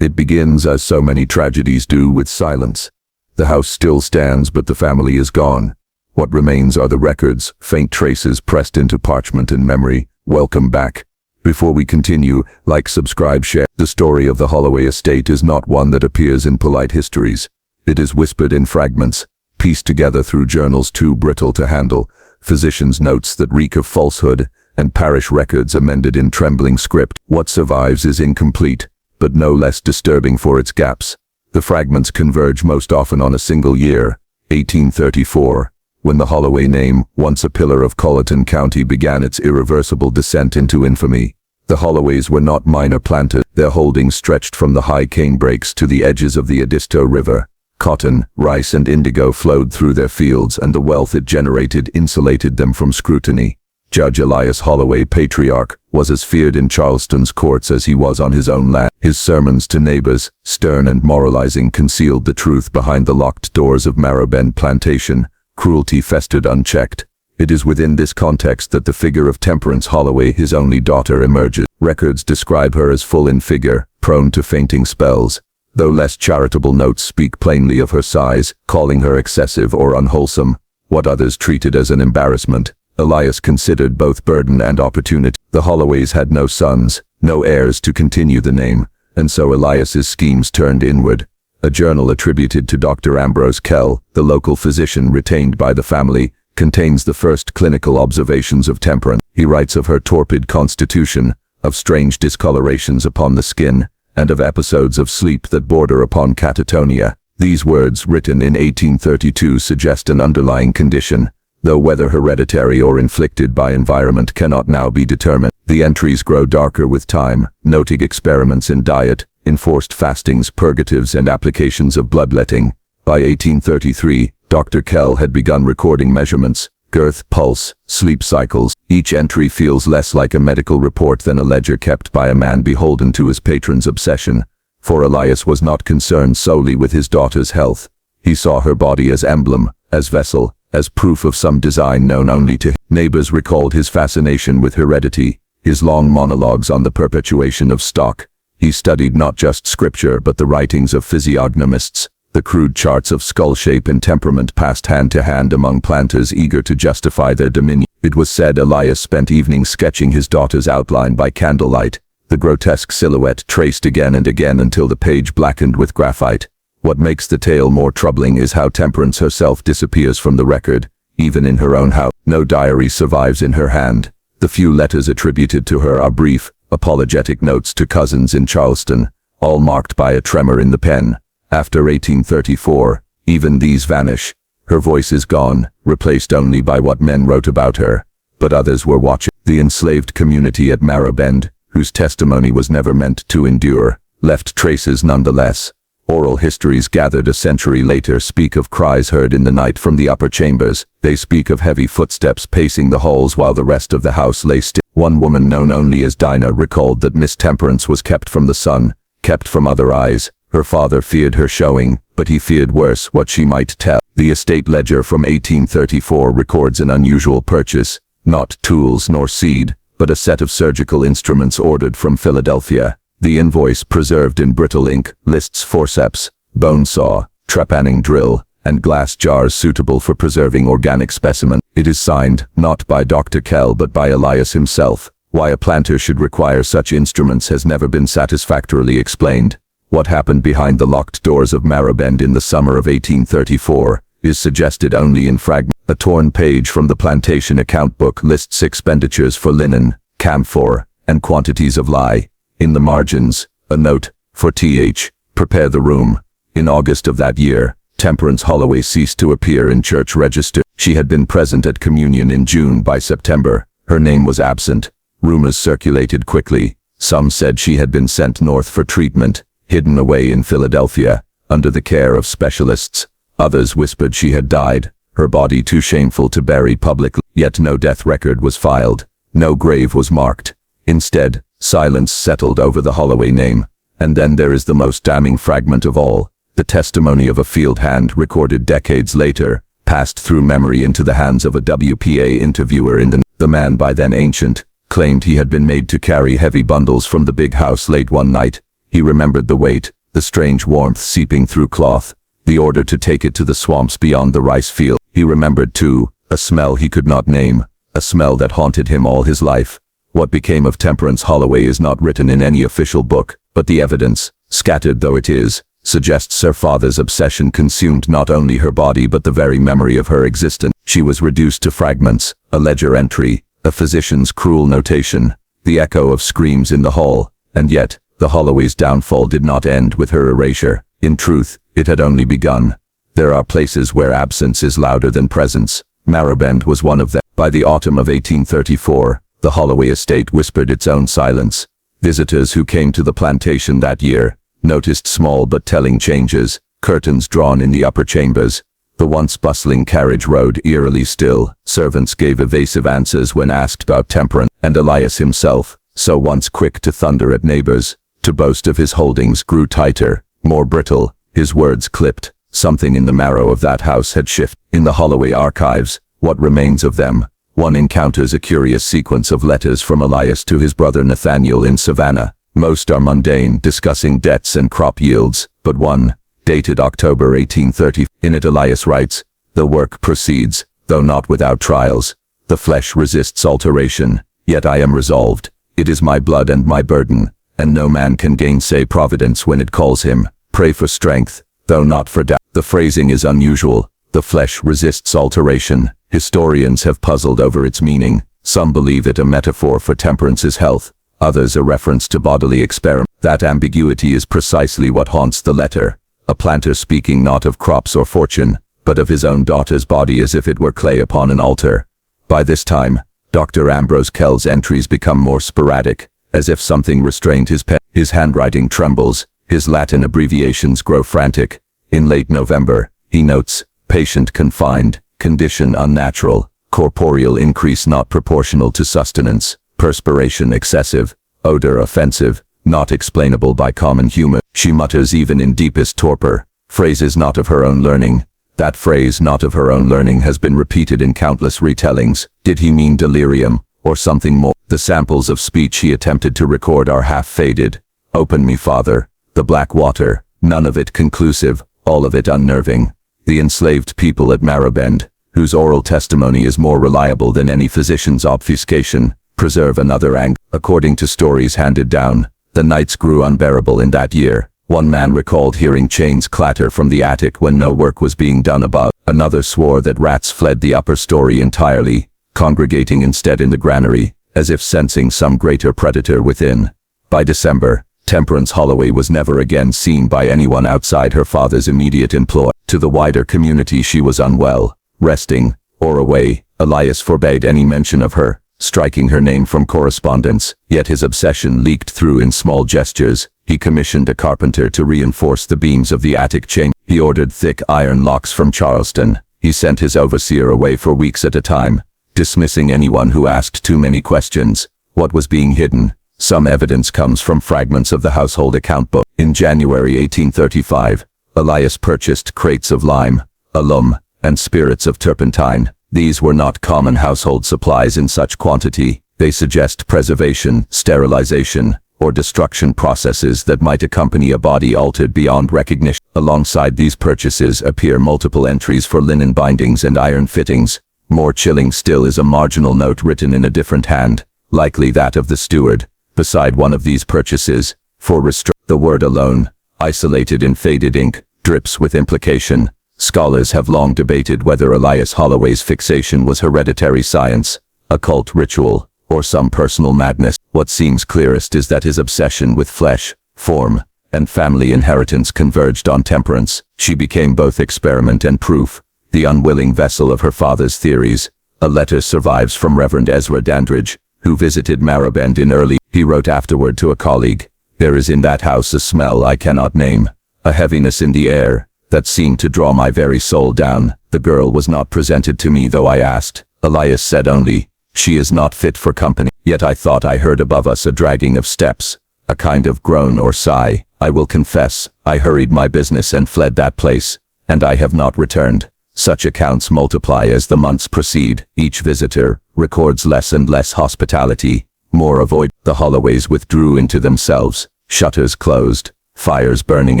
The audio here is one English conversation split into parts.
It begins, as so many tragedies do, with silence. The house still stands, but the family is gone. What remains are the records, faint traces pressed into parchment and memory. Welcome back. Before we continue, like, subscribe, share. The story of the Holloway estate is not one that appears in polite histories. It is whispered in fragments, pieced together through journals too brittle to handle, physicians' notes that reek of falsehood, and parish records amended in trembling script. What survives is incomplete, but no less disturbing for its gaps. The fragments converge most often on a single year, 1834, when the Holloway name, once a pillar of Colleton County, began its irreversible descent into infamy. The Holloways were not minor planters. Their holdings stretched from the high canebrakes to the edges of the Edisto River. Cotton, rice and indigo flowed through their fields, and the wealth it generated insulated them from scrutiny. Judge Elias Holloway, patriarch, was as feared in Charleston's courts as he was on his own land. His sermons to neighbors, stern and moralizing, concealed the truth behind the locked doors of Marrowbend Plantation. Cruelty festered unchecked. It is within this context that the figure of Temperance Holloway, his only daughter, emerges. Records describe her as full in figure, prone to fainting spells, though less charitable notes speak plainly of her size, calling her excessive or unwholesome, what others treated as an embarrassment. Elias considered both burden and opportunity. The Holloways had no sons, no heirs to continue the name, and so Elias's schemes turned inward. A journal attributed to Dr. Ambrose Kell, the local physician retained by the family, contains the first clinical observations of Temperance. He writes of her torpid constitution, of strange discolorations upon the skin, and of episodes of sleep that border upon catatonia. These words, written in 1832, suggest an underlying condition, though whether hereditary or inflicted by environment cannot now be determined. The entries grow darker with time, noting experiments in diet, enforced fastings, purgatives, and applications of bloodletting. By 1833, Dr. Kell had begun recording measurements, girth, pulse, sleep cycles. Each entry feels less like a medical report than a ledger kept by a man beholden to his patron's obsession. For Elias was not concerned solely with his daughter's health. He saw her body as emblem, as vessel, as proof of some design known only to him. Neighbors recalled his fascination with heredity, his long monologues on the perpetuation of stock. He studied not just scripture but the writings of physiognomists, the crude charts of skull shape and temperament passed hand to hand among planters eager to justify their dominion. It was said Elias spent evenings sketching his daughter's outline by candlelight, the grotesque silhouette traced again and again until the page blackened with graphite. What makes the tale more troubling is how Temperance herself disappears from the record, even in her own house. No diary survives in her hand. The few letters attributed to her are brief, apologetic notes to cousins in Charleston, all marked by a tremor in the pen. After 1834, even these vanish. Her voice is gone, replaced only by what men wrote about her. But others were watching. The enslaved community at Marrowbend, whose testimony was never meant to endure, left traces nonetheless. Oral histories gathered a century later speak of cries heard in the night from the upper chambers. They speak of heavy footsteps pacing the halls while the rest of the house lay still. One woman known only as Dinah recalled that Miss Temperance was kept from the sun, kept from other eyes. Her father feared her showing, but he feared worse what she might tell. The estate ledger from 1834 records an unusual purchase, not tools nor seed, but a set of surgical instruments ordered from Philadelphia. The invoice, preserved in brittle ink, lists forceps, bone saw, trepanning drill, and glass jars suitable for preserving organic specimens. It is signed, not by Dr. Kell but by Elias himself. Why a planter should require such instruments has never been satisfactorily explained. What happened behind the locked doors of Marrowbend in the summer of 1834 is suggested only in fragments. A torn page from the Plantation account book lists expenditures for linen, camphor, and quantities of lye. In the margins, a note, for Th. Prepare the room. In August of that year, Temperance Holloway ceased to appear in church register. She had been present at communion in June. By September, her name was absent. Rumors circulated quickly. Some said she had been sent north for treatment, hidden away in Philadelphia, under the care of specialists. Others whispered she had died, her body too shameful to bury publicly. Yet no death record was filed, no grave was marked. Instead, silence settled over the Holloway name. And then there is the most damning fragment of all, the testimony of a field hand recorded decades later, passed through memory into the hands of a WPA interviewer in the man, by then ancient, claimed he had been made to carry heavy bundles from the big house late one night. He remembered the weight, the strange warmth seeping through cloth, the order to take it to the swamps beyond the rice field. He remembered, too, a smell he could not name, a smell that haunted him all his life. What became of Temperance Holloway is not written in any official book, but the evidence, scattered though it is, suggests her father's obsession consumed not only her body but the very memory of her existence. She was reduced to fragments, a ledger entry, a physician's cruel notation, the echo of screams in the hall, and yet, the Holloway's downfall did not end with her erasure. In truth, it had only begun. There are places where absence is louder than presence. Marrowbend was one of them. By the autumn of 1834, the Holloway estate whispered its own silence. Visitors who came to the plantation that year noticed small but telling changes, curtains drawn in the upper chambers. The once bustling carriage rode eerily still. Servants gave evasive answers when asked about Temperance, and Elias himself, so once quick to thunder at neighbors, to boast of his holdings, grew tighter, more brittle, his words clipped. Something in the marrow of that house had shifted. In the Holloway archives, what remains of them, one encounters a curious sequence of letters from Elias to his brother Nathaniel in Savannah. Most are mundane, discussing debts and crop yields, but one, dated October 1830, in it Elias writes, "The work proceeds, though not without trials. The flesh resists alteration, yet I am resolved. It is my blood and my burden, and no man can gainsay Providence when it calls him. Pray for strength, though not for doubt." The phrasing is unusual. The flesh resists alteration. Historians have puzzled over its meaning. Some believe it a metaphor for Temperance's health, others a reference to bodily experiment. That ambiguity is precisely what haunts the letter. A planter speaking not of crops or fortune, but of his own daughter's body as if it were clay upon an altar. By this time, Dr. Ambrose Kell's entries become more sporadic, as if something restrained his pen. His handwriting trembles, his Latin abbreviations grow frantic. In late November, he notes, "Patient confined, condition unnatural, corporeal increase not proportional to sustenance, perspiration excessive, odor offensive, not explainable by common humor." She mutters even in deepest torpor, phrases not of her own learning. That phrase, "not of her own learning," has been repeated in countless retellings. Did he mean delirium, or something more? The samples of speech he attempted to record are half faded. "Open me, Father," "the black water," none of it conclusive, all of it unnerving. The enslaved people at Marrowbend, whose oral testimony is more reliable than any physician's obfuscation, preserve another angle. According to stories handed down, the nights grew unbearable in that year. One man recalled hearing chains clatter from the attic when no work was being done above. Another swore that rats fled the upper story entirely, congregating instead in the granary, as if sensing some greater predator within. By December, Temperance Holloway was never again seen by anyone outside her father's immediate employ. To the wider community she was unwell, resting, or away. Elias forbade any mention of her, striking her name from correspondence, yet his obsession leaked through in small gestures. He commissioned a carpenter to reinforce the beams of the attic chamber. He ordered thick iron locks from Charleston. He sent his overseer away for weeks at a time, dismissing anyone who asked too many questions. What was being hidden? Some evidence comes from fragments of the household account book. In January 1835, Elias purchased crates of lime, alum, and spirits of turpentine. These were not common household supplies in such quantity. They suggest preservation, sterilization, or destruction processes that might accompany a body altered beyond recognition. Alongside these purchases appear multiple entries for linen bindings and iron fittings. More chilling still is a marginal note written in a different hand, likely that of the steward, beside one of these purchases, for the word alone, isolated in faded ink, drips with implication. Scholars have long debated whether Elias Holloway's fixation was hereditary science, occult ritual, or some personal madness. What seems clearest is that his obsession with flesh, form, and family inheritance converged on Temperance. She became both experiment and proof, the unwilling vessel of her father's theories. A letter survives from Reverend Ezra Dandridge, who visited Marrowbend in early. He wrote afterward to a colleague, "There is in that house a smell I cannot name, a heaviness in the air, that seemed to draw my very soul down. The girl was not presented to me though I asked. Elias said only, 'She is not fit for company.' Yet I thought I heard above us a dragging of steps, a kind of groan or sigh. I will confess, I hurried my business and fled that place, and I have not returned." Such accounts multiply as the months proceed. Each visitor records less and less hospitality, more avoid. The Holloways withdrew into themselves, shutters closed, fires burning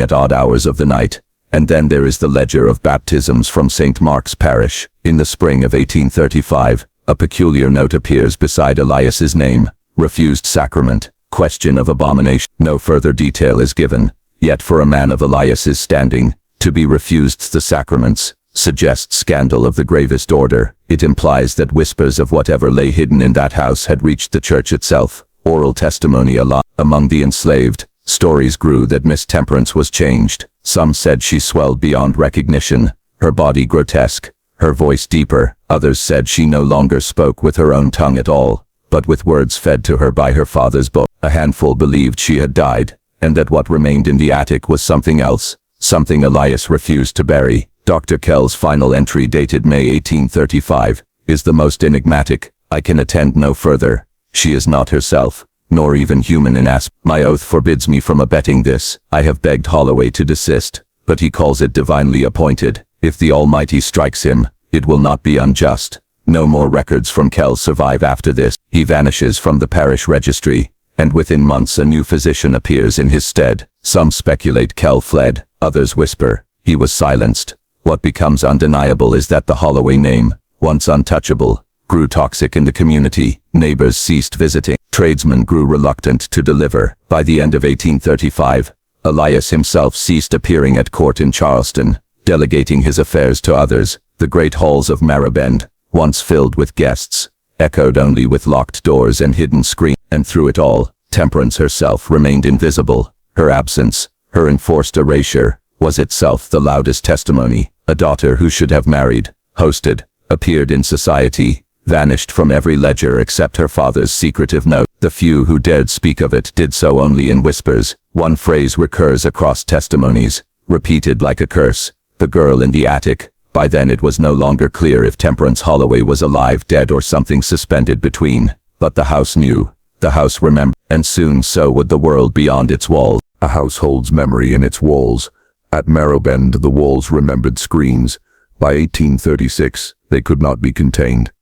at odd hours of the night. And then there is the ledger of baptisms from St. Mark's Parish. In the spring of 1835, a peculiar note appears beside Elias's name. Refused sacrament, question of abomination. No further detail is given, yet for a man of Elias's standing, to be refused the sacraments, suggests scandal of the gravest order. It implies that whispers of whatever lay hidden in that house had reached the church itself. Oral testimony among the enslaved. Stories grew that Miss Temperance was changed. Some said she swelled beyond recognition, her body grotesque, her voice deeper. Others said she no longer spoke with her own tongue at all, but with words fed to her by her father's book. A handful believed she had died, and that what remained in the attic was something else, something Elias refused to bury. Dr. Kell's final entry, dated May 1835, is the most enigmatic. I can attend no further. She is not herself, nor even human in aspect. My oath forbids me from abetting this. I have begged Holloway to desist, but he calls it divinely appointed. If the Almighty strikes him, it will not be unjust. No more records from Kell survive after this. He vanishes from the parish registry, and within months a new physician appears in his stead. Some speculate Kell fled, others whisper he was silenced. What becomes undeniable is that the Holloway name, once untouchable, grew toxic in the community. Neighbors ceased visiting. Tradesmen grew reluctant to deliver. By the end of 1835, Elias himself ceased appearing at court in Charleston, delegating his affairs to others. The great halls of Maribend, once filled with guests, echoed only with locked doors and hidden screens. And through it all, Temperance herself remained invisible. Her absence, her enforced erasure, was itself the loudest testimony. A daughter who should have married, hosted, appeared in society, vanished from every ledger except her father's secretive note. The few who dared speak of it did so only in whispers. One phrase recurs across testimonies, repeated like a curse: the girl in the attic. By then it was no longer clear if Temperance Holloway was alive, dead, or something suspended between. But the house knew, the house remembered, and soon so would the world beyond its walls. A house holds memory in its walls. At Maribend the walls remembered screams. By 1836, they could not be contained.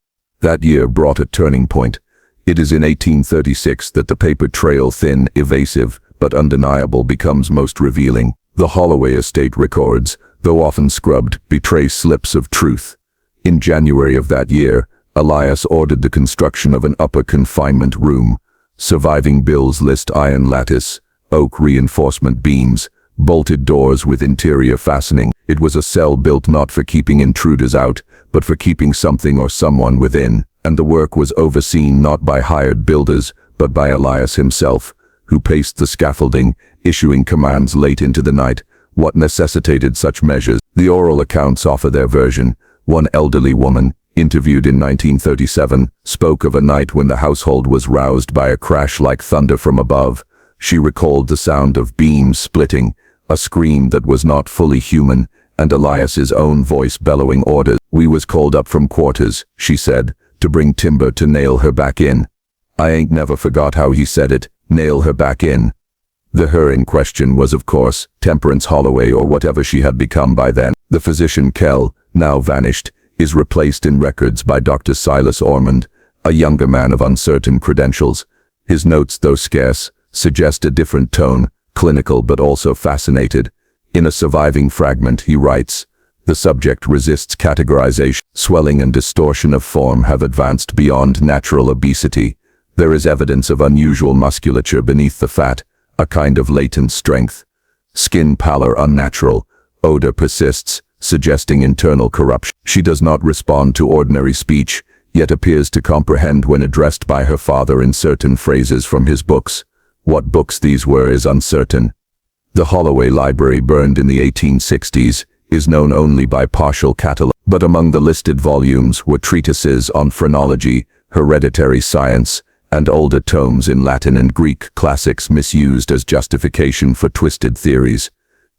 That year brought a turning point. It is in 1836 that the paper trail, thin, evasive, but undeniable, becomes most revealing. The Holloway estate records, though often scrubbed, betray slips of truth. In January of that year, Elias ordered the construction of an upper confinement room. Surviving bills list iron lattice, oak reinforcement beams, bolted doors with interior fastening. It was a cell built not for keeping intruders out, but for keeping something or someone within. And the work was overseen not by hired builders, but by Elias himself, who paced the scaffolding, issuing commands late into the night. What necessitated such measures? The oral accounts offer their version. One elderly woman, interviewed in 1937, spoke of a night when the household was roused by a crash like thunder from above. She recalled the sound of beams splitting, a scream that was not fully human, and Elias's own voice bellowing orders. "We was called up from quarters," she said, "to bring timber to nail her back in." I ain't never forgot how he said it, nail her back in. The her in question was, of course, Temperance Holloway, or whatever she had become by then. The physician Kell, now vanished, is replaced in records by Dr. Silas Ormond, a younger man of uncertain credentials. His notes, though scarce, suggest a different tone, clinical but also fascinated. In a surviving fragment he writes, "The subject resists categorization. Swelling and distortion of form have advanced beyond natural obesity. There is evidence of unusual musculature beneath the fat, a kind of latent strength. Skin pallor unnatural. Odor persists, suggesting internal corruption. She does not respond to ordinary speech, yet appears to comprehend when addressed by her father in certain phrases from his books. What books these were is uncertain." The Holloway Library, burned in the 1860s, is known only by partial catalog, but among the listed volumes were treatises on phrenology, hereditary science, and older tomes in Latin and Greek classics misused as justification for twisted theories.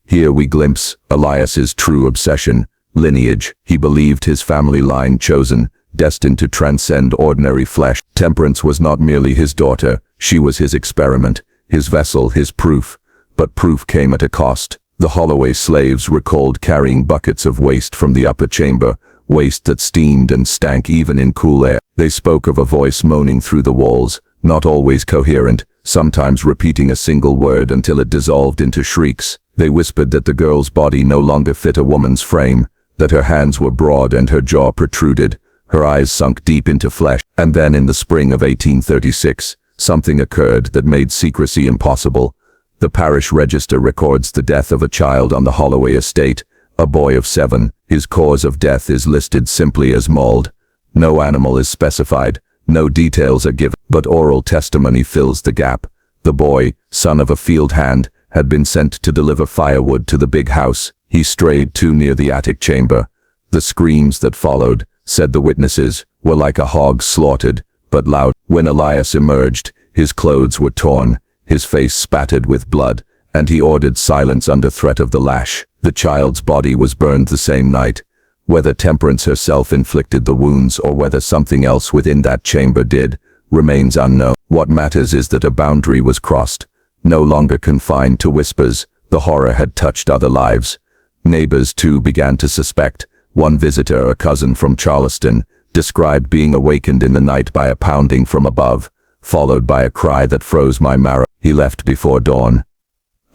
Here we glimpse Elias's true obsession, lineage. He believed his family line chosen, destined to transcend ordinary flesh. Temperance was not merely his daughter, she was his experiment, his vessel, his proof. But proof came at a cost. The Holloway slaves recalled carrying buckets of waste from the upper chamber, waste that steamed and stank even in cool air. They spoke of a voice moaning through the walls, not always coherent, sometimes repeating a single word until it dissolved into shrieks. They whispered that the girl's body no longer fit a woman's frame, that her hands were broad and her jaw protruded, her eyes sunk deep into flesh. And then in the spring of 1836, something occurred that made secrecy impossible. The parish register records the death of a child on the Holloway estate, a boy of 7. His cause of death is listed simply as mauled. No animal is specified, no details are given, but oral testimony fills the gap. The boy, son of a field hand, had been sent to deliver firewood to the big house. He strayed too near the attic chamber. The screams that followed, said the witnesses, were like a hog slaughtered, but loud. When Elias emerged, his clothes were torn, his face spattered with blood, and he ordered silence under threat of the lash. The child's body was burned the same night. Whether Temperance herself inflicted the wounds or whether something else within that chamber did, remains unknown. What matters is that a boundary was crossed. No longer confined to whispers, the horror had touched other lives. Neighbors too began to suspect. One visitor, a cousin from Charleston, described being awakened in the night by a pounding from above, followed by a cry that froze my marrow. He left before dawn.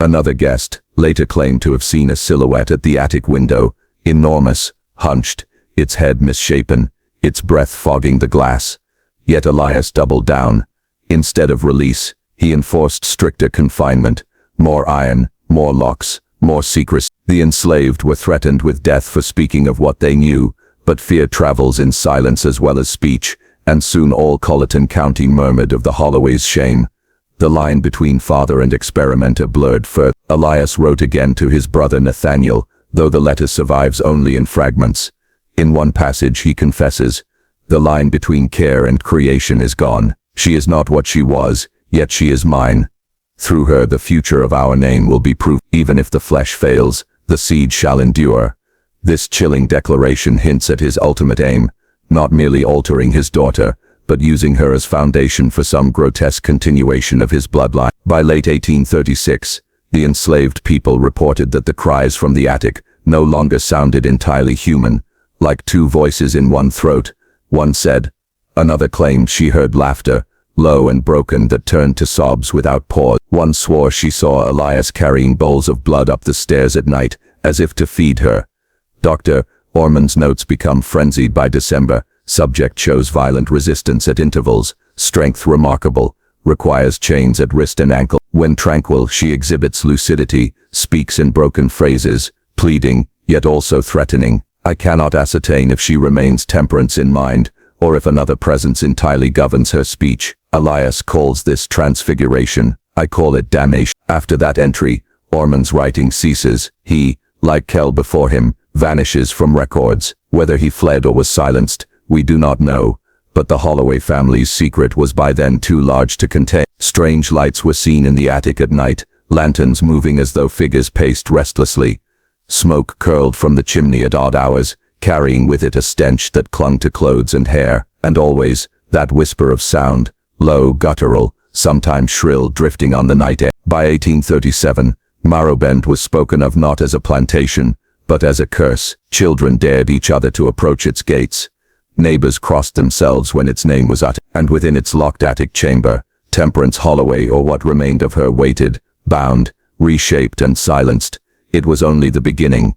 Another guest later claimed to have seen a silhouette at the attic window, enormous, hunched, its head misshapen, its breath fogging the glass. Yet Elias doubled down. Instead of release, he enforced stricter confinement, more iron, more locks, more secrecy. The enslaved were threatened with death for speaking of what they knew, but fear travels in silence as well as speech, and soon all Colleton County murmured of the Holloway's shame. The line between father and experimenter blurred further. Elias wrote again to his brother Nathaniel, though the letter survives only in fragments. In one passage he confesses, "The line between care and creation is gone. She is not what she was, yet she is mine. Through her the future of our name will be proof. Even if the flesh fails, the seed shall endure." This chilling declaration hints at his ultimate aim, not merely altering his daughter, but using her as foundation for some grotesque continuation of his bloodline. By late 1836, the enslaved people reported that the cries from the attic no longer sounded entirely human, like two voices in one throat. One said. Another claimed she heard laughter, low and broken, that turned to sobs without pause. One swore she saw Elias carrying bowls of blood up the stairs at night, as if to feed her. Dr. Ormond's notes become frenzied by December. Subject shows violent resistance at intervals, strength remarkable, requires chains at wrist and ankle. When tranquil, she exhibits lucidity, speaks in broken phrases, pleading, yet also threatening. I cannot ascertain if she remains Temperance in mind, or if another presence entirely governs her speech. Elias calls this transfiguration. I call it damnation. After that entry, Ormond's writing ceases. He, like Kell before him, vanishes from records. Whether he fled or was silenced, we do not know, but the Holloway family's secret was by then too large to contain. Strange lights were seen in the attic at night, lanterns moving as though figures paced restlessly. Smoke curled from the chimney at odd hours, carrying with it a stench that clung to clothes and hair, and always that whisper of sound, low, guttural, sometimes shrill, drifting on the night air. By 1837, Marrowbend was spoken of not as a plantation, but as a curse. Children dared each other to approach its gates. Neighbors crossed themselves when its name was uttered, and within its locked attic chamber, Temperance Holloway, or what remained of her, waited, bound, reshaped and silenced. It was only the beginning.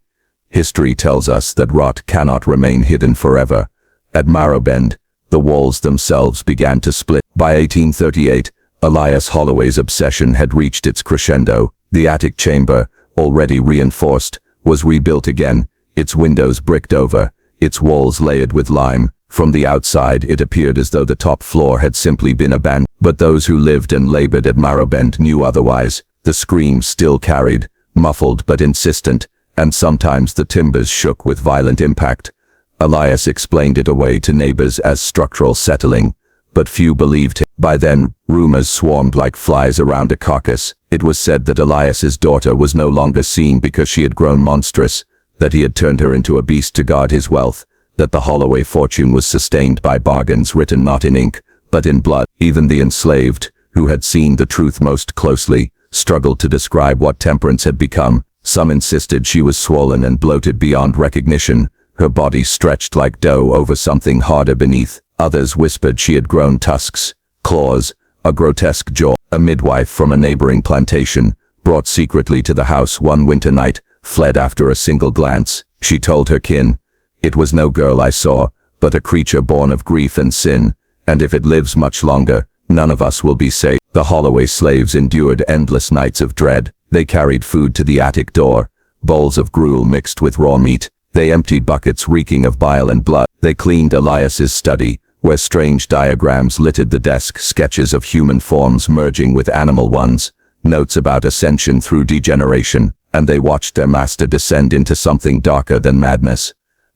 History tells us that rot cannot remain hidden forever. At Marrowbend, the walls themselves began to split. By 1838, Elias Holloway's obsession had reached its crescendo. The attic chamber, already reinforced, was rebuilt again, its windows bricked over, its walls layered with lime. From the outside it appeared as though the top floor had simply been abandoned. But those who lived and labored at Marrowbend knew otherwise. The screams still carried, muffled but insistent, and sometimes the timbers shook with violent impact. Elias explained it away to neighbors as structural settling, but few believed him. By then, rumors swarmed like flies around a carcass. It was said that Elias's daughter was no longer seen because she had grown monstrous, that he had turned her into a beast to guard his wealth, that the Holloway fortune was sustained by bargains written not in ink, but in blood. Even the enslaved, who had seen the truth most closely, struggled to describe what Temperance had become. Some insisted she was swollen and bloated beyond recognition, her body stretched like dough over something harder beneath. Others whispered she had grown tusks, claws, a grotesque jaw. A midwife from a neighboring plantation, brought secretly to the house one winter night, fled after a single glance. She told her kin, "It was no girl I saw, but a creature born of grief and sin, and if it lives much longer, none of us will be safe." The Holloway slaves endured endless nights of dread. They carried food to the attic door, bowls of gruel mixed with raw meat. They emptied buckets reeking of bile and blood. They cleaned Elias's study, where strange diagrams littered the desk, sketches of human forms merging with animal ones, notes about ascension through degeneration, and they watched their master descend into something darker than madness.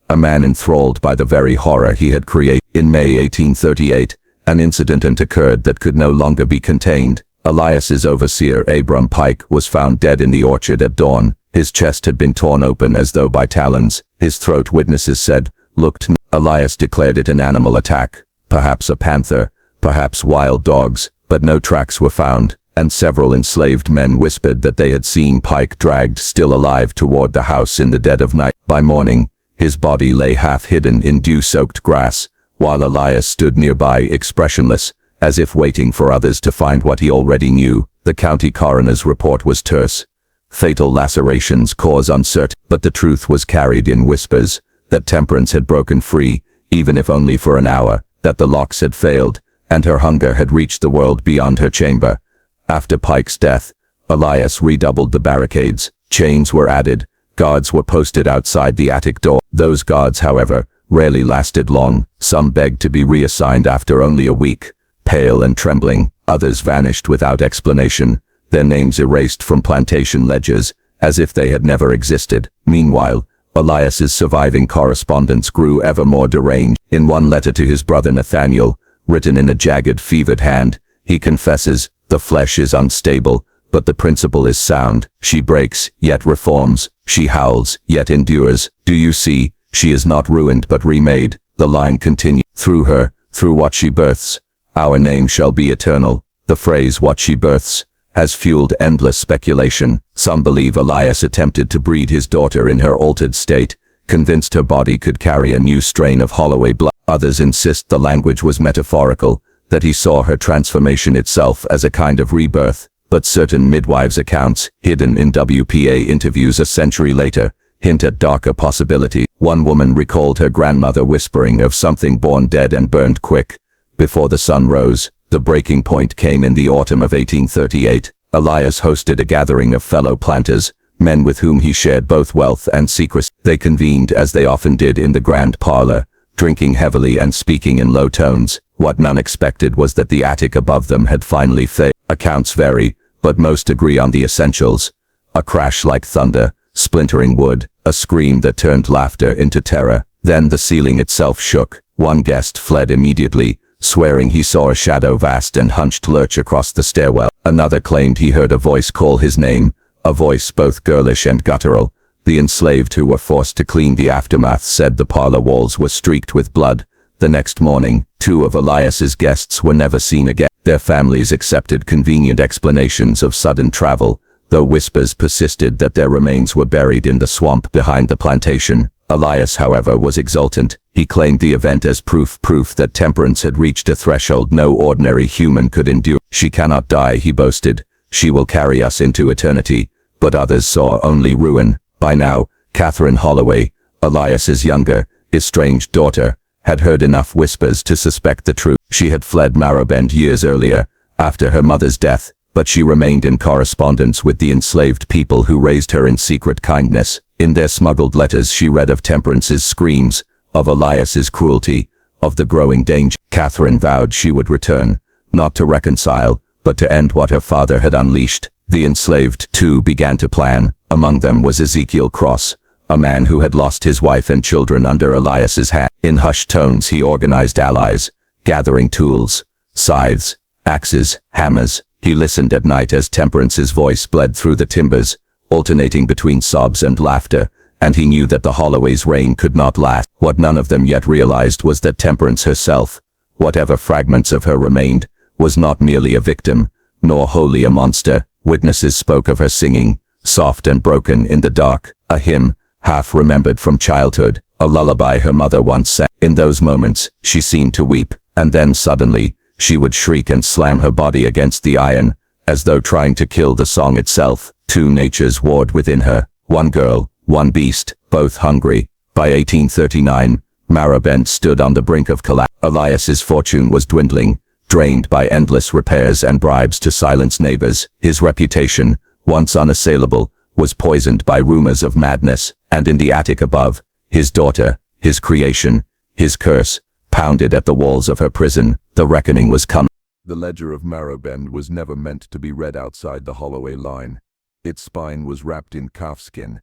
A man enthralled by the very horror he had created. In May 1838, an incident occurred that could no longer be contained. Elias's overseer, Abram Pike, was found dead in the orchard at dawn. His chest had been torn open as though by talons. His throat, witnesses said, looked. Elias declared it an animal attack, perhaps a panther, perhaps wild dogs, but no tracks were found, and several enslaved men whispered that they had seen Pike dragged still alive toward the house in the dead of night. By morning, his body lay half hidden in dew-soaked grass, while Elias stood nearby expressionless, as if waiting for others to find what he already knew. The county coroner's report was terse. Fatal lacerations, cause uncertain, but the truth was carried in whispers, that Temperance had broken free, even if only for an hour, that the locks had failed, and her hunger had reached the world beyond her chamber. After Pike's death, Elias redoubled the barricades, chains were added, guards were posted outside the attic door. Those guards, however, rarely lasted long. Some begged to be reassigned after only a week. Pale and trembling, others vanished without explanation, their names erased from plantation ledgers, as if they had never existed. Meanwhile, Elias's surviving correspondence grew ever more deranged. In one letter to his brother Nathaniel, written in a jagged, fevered hand, he confesses, "The flesh is unstable, but the principle is sound. She breaks, yet reforms. She howls, yet endures. Do you see? She is not ruined but remade." The line continues, "Through her, through what she births, our name shall be eternal." The phrase "what she births" has fueled endless speculation. Some believe Elias attempted to breed his daughter in her altered state, convinced her body could carry a new strain of Holloway blood. Others insist the language was metaphorical, that he saw her transformation itself as a kind of rebirth. But certain midwives' accounts, hidden in WPA interviews a century later, hint at darker possibility. One woman recalled her grandmother whispering of something born dead and burned quick. Before the sun rose, the breaking point came in the autumn of 1838. Elias hosted a gathering of fellow planters, men with whom he shared both wealth and secrecy. They convened as they often did in the grand parlor, drinking heavily and speaking in low tones. What none expected was that the attic above them had finally failed. Accounts vary, but most agree on the essentials. A crash like thunder, splintering wood, a scream that turned laughter into terror. Then the ceiling itself shook. One guest fled immediately, swearing he saw a shadow vast and hunched lurch across the stairwell. Another claimed he heard a voice call his name, a voice both girlish and guttural. The enslaved who were forced to clean the aftermath said the parlor walls were streaked with blood. The next morning, 2 of Elias's guests were never seen again. Their families accepted convenient explanations of sudden travel, though whispers persisted that their remains were buried in the swamp behind the plantation. Elias, however, was exultant. He claimed the event as proof that Temperance had reached a threshold no ordinary human could endure. "She cannot die," he boasted. "She will carry us into eternity." But others saw only ruin. By now, Catherine Holloway, Elias's younger, estranged daughter, had heard enough whispers to suspect the truth. She had fled Marrowbend years earlier, after her mother's death, but she remained in correspondence with the enslaved people who raised her in secret kindness. In their smuggled letters she read of Temperance's screams, of Elias's cruelty, of the growing danger. Catherine vowed she would return, not to reconcile, but to end what her father had unleashed. The enslaved, too, began to plan. Among them was Ezekiel Cross, a man who had lost his wife and children under Elias's hand. In hushed tones he organized allies, gathering tools, scythes, axes, hammers. He listened at night as Temperance's voice bled through the timbers, alternating between sobs and laughter, and he knew that the Holloway's reign could not last. What none of them yet realized was that Temperance herself, whatever fragments of her remained, was not merely a victim, nor wholly a monster. Witnesses spoke of her singing, soft and broken in the dark, a hymn, half remembered from childhood, a lullaby her mother once sang. In those moments, she seemed to weep, and then suddenly, She would shriek and slam her body against the iron, as though trying to kill the song itself. Two natures warred within her, one girl, one beast, both hungry. By 1839, Marrowbent stood on the brink of collapse. Elias's fortune was dwindling, drained by endless repairs and bribes to silence neighbors. His reputation, once unassailable, was poisoned by rumors of madness, and in the attic above, his daughter, his creation, his curse, pounded at the walls of her prison. The reckoning was coming. The ledger of Marrowbend was never meant to be read outside the Holloway line. Its spine was wrapped in calfskin,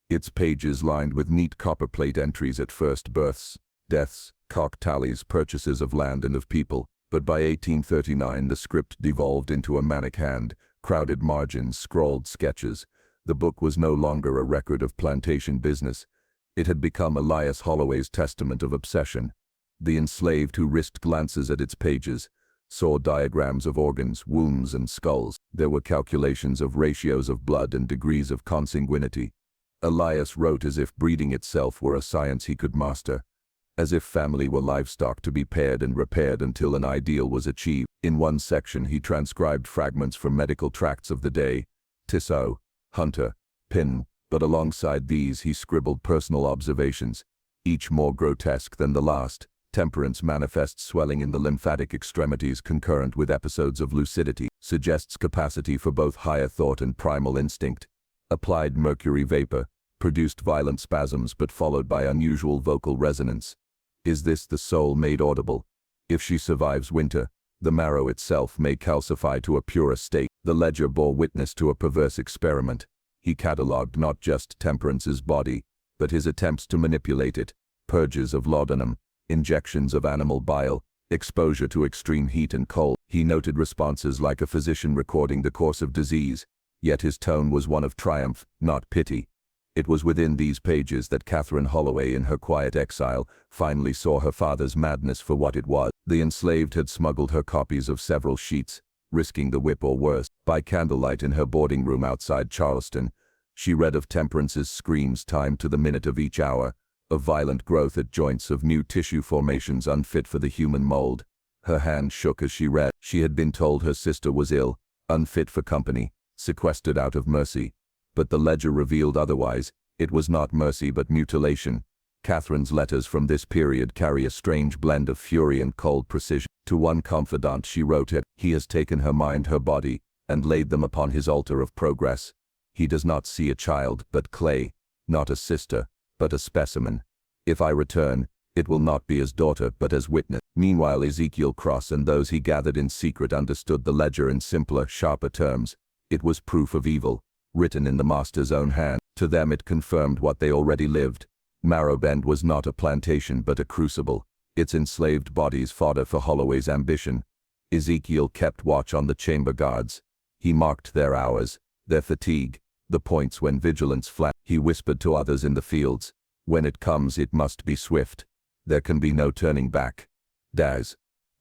its pages lined with neat copperplate entries at first births, deaths, cock tallies, purchases of land and of people. But by 1839 the script devolved into a manic hand, crowded margins, scrawled sketches. The book was no longer a record of plantation business. It had become Elias Holloway's testament of obsession. The enslaved who risked glances at its pages saw diagrams of organs, wounds and skulls. There were calculations of ratios of blood and degrees of consanguinity. Elias wrote as if breeding itself were a science he could master, as if family were livestock to be paired and repaired until an ideal was achieved. In one section he transcribed fragments from medical tracts of the day, Tissot, Hunter, Pinn, but alongside these he scribbled personal observations, each more grotesque than the last. Temperance manifests swelling in the lymphatic extremities concurrent with episodes of lucidity, suggests capacity for both higher thought and primal instinct. Applied mercury vapor, produced violent spasms but followed by unusual vocal resonance. Is this the soul made audible? If she survives winter, the marrow itself may calcify to a purer state. The ledger bore witness to a perverse experiment. He catalogued not just Temperance's body, but his attempts to manipulate it, purges of laudanum, injections of animal bile, exposure to extreme heat and cold. He noted responses like a physician recording the course of disease, yet his tone was one of triumph, not pity. It was within these pages that Catherine Holloway, in her quiet exile, finally saw her father's madness for what it was. The enslaved had smuggled her copies of several sheets, risking the whip or worse. By candlelight in her boarding room outside Charleston, she read of Temperance's screams timed to the minute of each hour, of violent growth at joints, of new tissue formations unfit for the human mold. Her hand shook as she read. She had been told her sister was ill, unfit for company, sequestered out of mercy. But the ledger revealed otherwise. It was not mercy but mutilation. Catherine's letters from this period carry a strange blend of fury and cold precision. To one confidant she wrote it, "He has taken her mind, her body, and laid them upon his altar of progress. He does not see a child, but clay, not a sister, but a specimen. If I return, it will not be as daughter, but as witness." Meanwhile Ezekiel Cross and those he gathered in secret understood the ledger in simpler, sharper terms. It was proof of evil, written in the master's own hand. To them it confirmed what they already lived. Marrowbend was not a plantation but a crucible, its enslaved bodies fodder for Holloway's ambition. Ezekiel kept watch on the chamber guards. He marked their hours, their fatigue, the points when vigilance flagged. He whispered to others in the fields, "When it comes it must be swift. There can be no turning back." Daz.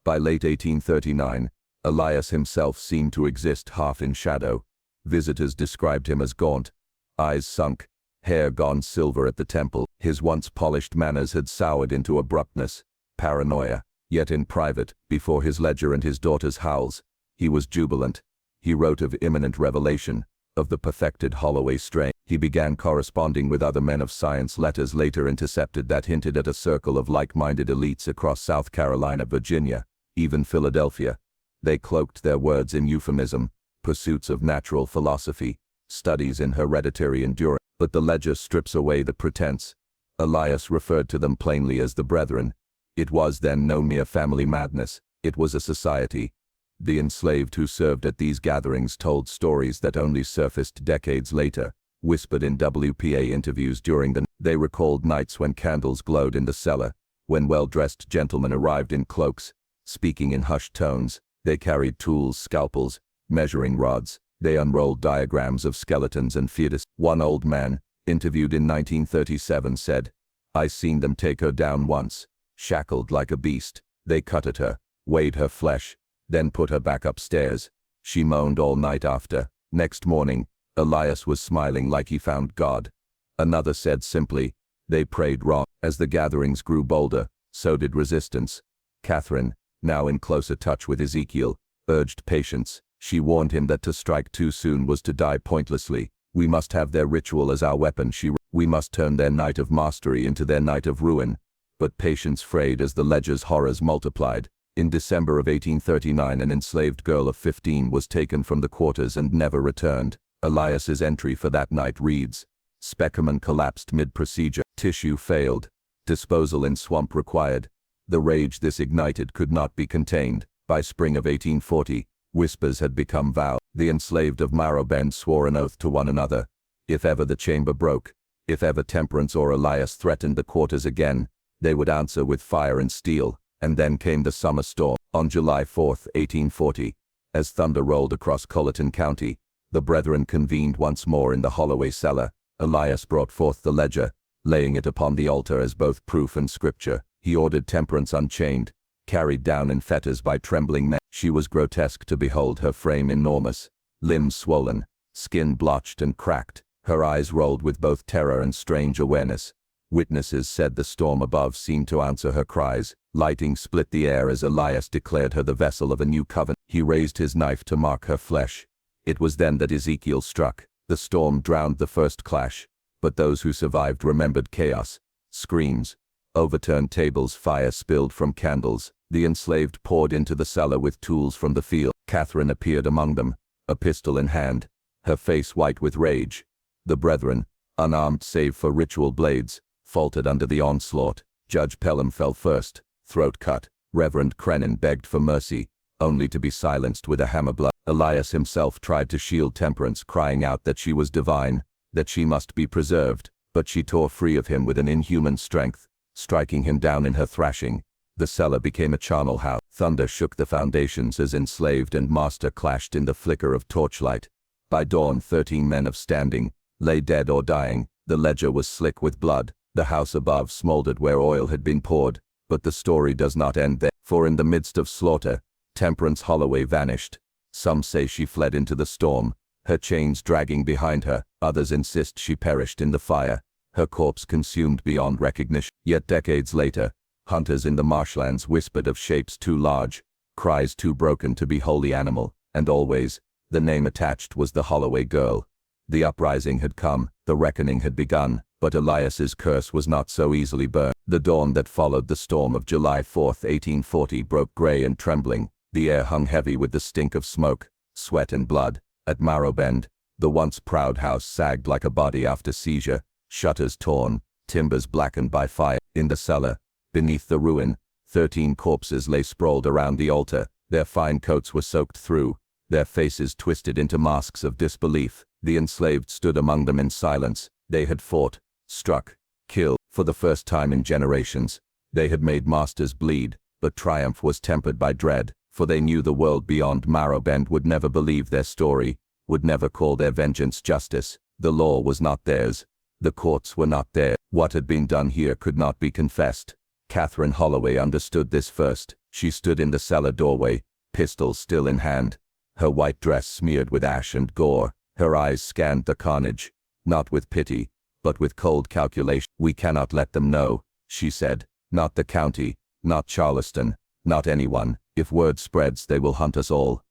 By late 1839, Elias himself seemed to exist half in shadow. Visitors described him as gaunt, eyes sunk, hair gone silver at the temple. His once polished manners had soured into abruptness, paranoia. Yet in private, before his ledger and his daughter's howls, he was jubilant. He wrote of imminent revelation, of the perfected Holloway strain. He began corresponding with other men of science. Letters later intercepted that hinted at a circle of like-minded elites across South Carolina, Virginia, even Philadelphia. They cloaked their words in euphemism, pursuits of natural philosophy, studies in hereditary endurance. But the ledger strips away the pretense. Elias referred to them plainly as the Brethren. It was then no mere family madness, it was a society. The enslaved who served at these gatherings told stories that only surfaced decades later, whispered in WPA interviews during the night. They recalled nights when candles glowed in the cellar, when well-dressed gentlemen arrived in cloaks, speaking in hushed tones. They carried tools, scalpels, measuring rods. They unrolled diagrams of skeletons and fetuses. One old man, interviewed in 1937, said, "I seen them take her down once, shackled like a beast. They cut at her, weighed her flesh, then put her back upstairs. She moaned all night after. Next morning, Elias was smiling like he found God." Another said simply, "They prayed wrong." As the gatherings grew bolder, so did resistance. Catherine, now in closer touch with Ezekiel, urged patience. She warned him that to strike too soon was to die pointlessly. We must have their ritual as our weapon, we must turn their night of mastery into their night of ruin. But patience frayed as the ledger's horrors multiplied. In December of 1839, an enslaved girl of 15 was taken from the quarters and never returned. Elias's entry for that night reads, "Specimen collapsed mid-procedure. Tissue failed. Disposal in swamp required." The rage this ignited could not be contained. By spring of 1840, whispers had become vows. The enslaved of Marrowbend swore an oath to one another. If ever the chamber broke, if ever Temperance or Elias threatened the quarters again, they would answer with fire and steel. And then came the summer storm. On July 4, 1840, as thunder rolled across Colleton County, the brethren convened once more in the Holloway cellar. Elias brought forth the ledger, laying it upon the altar as both proof and scripture. He ordered Temperance unchained, carried down in fetters by trembling men. She was grotesque to behold, her frame enormous, limbs swollen, skin blotched and cracked. Her eyes rolled with both terror and strange awareness. Witnesses said the storm above seemed to answer her cries. Lighting split the air as Elias declared her the vessel of a new covenant. He raised his knife to mark her flesh. It was then that Ezekiel struck. The storm drowned the first clash, but those who survived remembered chaos, screams, overturned tables, fire spilled from candles. The enslaved poured into the cellar with tools from the field. Catherine appeared among them, a pistol in hand, her face white with rage. The brethren, unarmed save for ritual blades, faltered under the onslaught. Judge Pelham fell first, throat cut. Reverend Crennan begged for mercy, only to be silenced with a hammer blow. Elias himself tried to shield Temperance, crying out that she was divine, that she must be preserved, but she tore free of him with an inhuman strength, striking him down in her thrashing. The cellar became a charnel house. Thunder shook the foundations as enslaved and master clashed in the flicker of torchlight. By dawn, 13 men of standing lay dead or dying. The ledger was slick with blood. The house above smoldered where oil had been poured. But the story does not end there, for in the midst of slaughter, Temperance Holloway vanished. Some say she fled into the storm, her chains dragging behind her. Others insist she perished in the fire, her corpse consumed beyond recognition. Yet decades later, hunters in the marshlands whispered of shapes too large, cries too broken to be wholly animal, and always, the name attached was the Holloway girl. The uprising had come, the reckoning had begun, but Elias's curse was not so easily burned. The dawn that followed the storm of July 4, 1840 broke grey and trembling. The air hung heavy with the stink of smoke, sweat and blood. At Marrowbend, the once proud house sagged like a body after seizure, shutters torn, timbers blackened by fire. In the cellar, beneath the ruin, 13 corpses lay sprawled around the altar. Their fine coats were soaked through, their faces twisted into masks of disbelief. The enslaved stood among them in silence. They had fought, struck, killed. For the first time in generations, they had made masters bleed, but triumph was tempered by dread, for they knew the world beyond Marrowbend would never believe their story, would never call their vengeance justice. The law was not theirs. The courts were not there. What had been done here could not be confessed. Catherine Holloway understood this first. She stood in the cellar doorway, pistol still in hand, her white dress smeared with ash and gore. Her eyes scanned the carnage, not with pity, but with cold calculation. "We cannot let them know," she said. "Not the county, not Charleston, not anyone. If word spreads, they will hunt us all."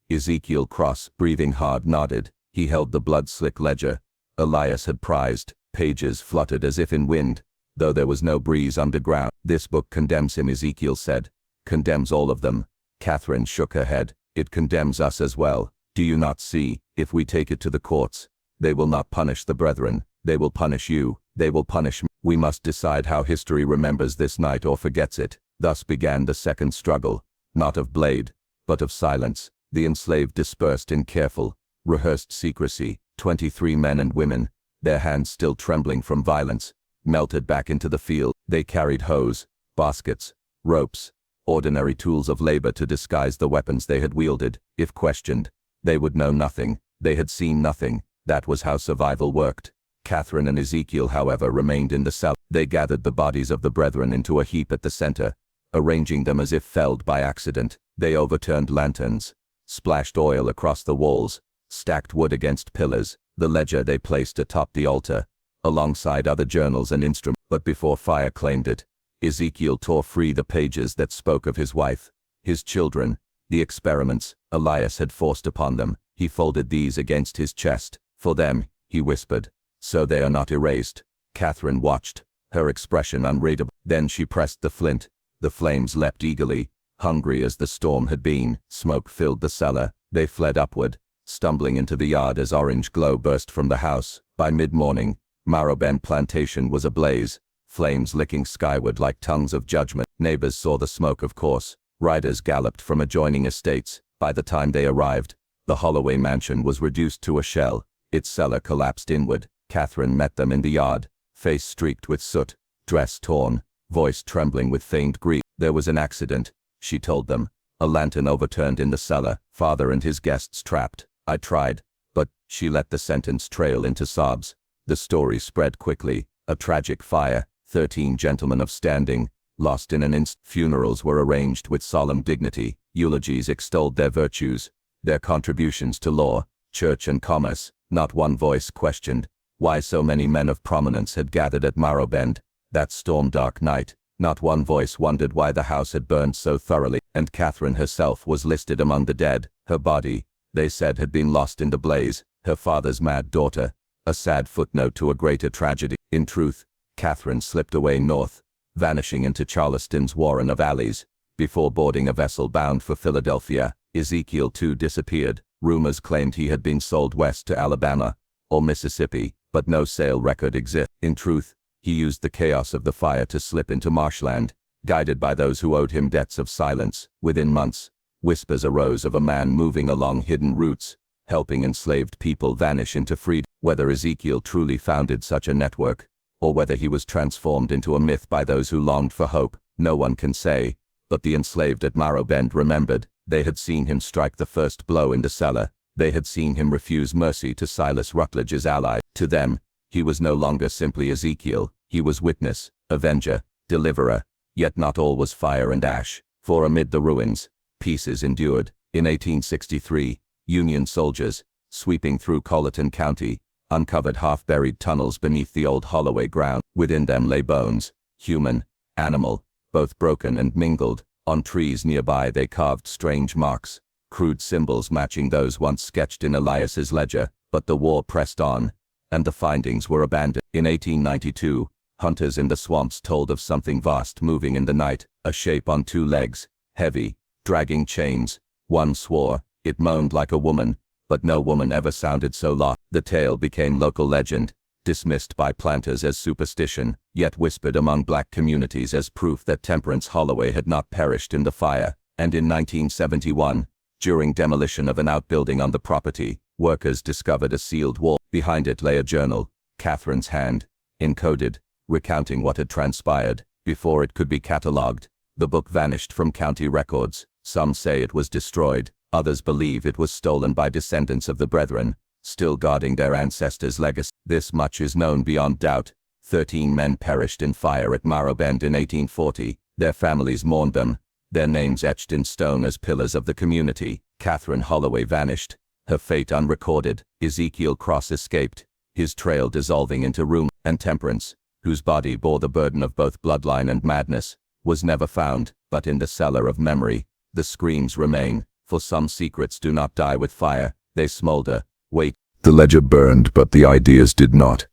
Ezekiel Cross, breathing hard, nodded. He held the blood-slick ledger Elias had prized. Pages fluttered as if in wind, though there was no breeze underground. "This book condemns him," Ezekiel said. "Condemns all of them." Catherine shook her head. "It condemns us as well. Do you not see? If we take it to the courts, they will not punish the brethren. They will punish you. They will punish me. We must decide how history remembers this night or forgets it." Thus began the second struggle, not of blade, but of silence. The enslaved dispersed in careful, rehearsed secrecy. 23 men and women, their hands still trembling from violence, melted back into the field. They carried hoes, baskets, ropes, ordinary tools of labor to disguise the weapons they had wielded. If questioned, they would know nothing. They had seen nothing. That was how survival worked. Catherine and Ezekiel, however, remained in the cell. They gathered the bodies of the brethren into a heap at the center, arranging them as if felled by accident. They overturned lanterns, splashed oil across the walls, stacked wood against pillars. The ledger they placed atop the altar, alongside other journals and instruments. But before fire claimed it, Ezekiel tore free the pages that spoke of his wife. His children, the experiments Elias had forced upon them, he folded these against his chest. For them, he whispered, so they are not erased. Catherine watched, her expression unreadable. Then she pressed the flint. The flames leapt eagerly, hungry as the storm had been. Smoke filled the cellar. They fled upward, stumbling into the yard as orange glow burst from the house. By mid-morning, Marrowbend Plantation was ablaze, flames licking skyward like tongues of judgment. Neighbors saw the smoke, of course. Riders galloped from adjoining estates. By the time they arrived, the Holloway mansion was reduced to a shell. Its cellar collapsed inward. Catherine met them in the yard, face streaked with soot, dress torn, voice trembling with feigned grief. There was an accident, she told them. A lantern overturned in the cellar, father and his guests trapped. I tried, but she let the sentence trail into sobs. The story spread quickly. A tragic fire, 13 gentlemen of standing, lost in an instant. Funerals were arranged with solemn dignity. Eulogies extolled their virtues, their contributions to law, church and commerce. Not one voice questioned why so many men of prominence had gathered at Marrowbend that storm-dark night. Not one voice wondered why the house had burned so thoroughly. And Catherine herself was listed among the dead. Her body, they said, had been lost in the blaze. Her father's mad daughter, a sad footnote to a greater tragedy. In truth, Catherine slipped away north, vanishing into Charleston's warren of alleys. Before boarding a vessel bound for Philadelphia, Ezekiel too disappeared. Rumors claimed he had been sold west to Alabama or Mississippi, but no sale record exists. In truth, he used the chaos of the fire to slip into marshland, guided by those who owed him debts of silence. Within months, whispers arose of a man moving along hidden routes, helping enslaved people vanish into freedom. Whether Ezekiel truly founded such a network, or whether he was transformed into a myth by those who longed for hope, no one can say. But the enslaved at Marrowbend remembered. They had seen him strike the first blow in the cellar. They had seen him refuse mercy to Silas Rutledge's ally. To them, he was no longer simply Ezekiel. He was witness, avenger, deliverer. Yet not all was fire and ash, for amid the ruins, pieces endured. In 1863, Union soldiers, sweeping through Colleton County, uncovered half-buried tunnels beneath the old Holloway ground. Within them lay bones, human, animal, both broken and mingled. On trees nearby they carved strange marks, crude symbols matching those once sketched in Elias's ledger. But the war pressed on, and the findings were abandoned. In 1892, hunters in the swamps told of something vast moving in the night, a shape on 2 legs, heavy, dragging chains. One swore it moaned like a woman, but no woman ever sounded so lost. The tale became local legend, dismissed by planters as superstition, yet whispered among black communities as proof that Temperance Holloway had not perished in the fire. And in 1971, during demolition of an outbuilding on the property, workers discovered a sealed wall. Behind it lay a journal, Catherine's hand, encoded, recounting what had transpired. Before it could be catalogued, the book vanished from county records. Some say it was destroyed, others believe it was stolen by descendants of the Brethren, still guarding their ancestors' legacy. This much is known beyond doubt. 13 men perished in fire at Marrowbend in 1840. Their families mourned them, their names etched in stone as pillars of the community. Catherine Holloway vanished, her fate unrecorded. Ezekiel Cross escaped, his trail dissolving into ruin. And Temperance, whose body bore the burden of both bloodline and madness, was never found. But in the cellar of memory, the screams remain, for some secrets do not die with fire, they smolder, wait. The ledger burned, but the ideas did not.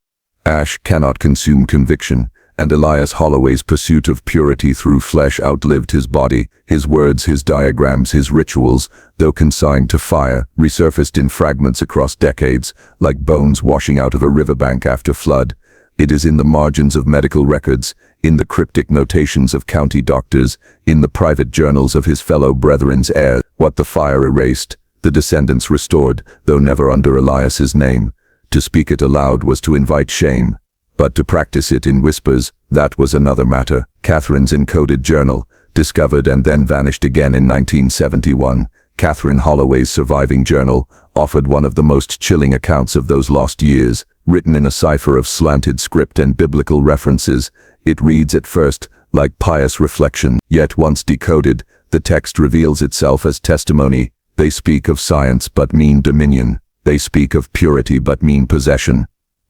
Ash cannot consume conviction, and Elias Holloway's pursuit of purity through flesh outlived his body. His words, his diagrams, his rituals, though consigned to fire, resurfaced in fragments across decades, like bones washing out of a riverbank after flood. It is in the margins of medical records, in the cryptic notations of county doctors, in the private journals of his fellow brethren's heirs. What the fire erased, the descendants restored, though never under Elias's name. To speak it aloud was to invite shame, but to practice it in whispers, that was another matter. Catherine's encoded journal, discovered and then vanished again in 1971. Catherine Holloway's surviving journal offered one of the most chilling accounts of those lost years. Written in a cipher of slanted script and biblical references, it reads at first like pious reflection, yet once decoded, the text reveals itself as testimony. They speak of science but mean dominion. They speak of purity but mean possession.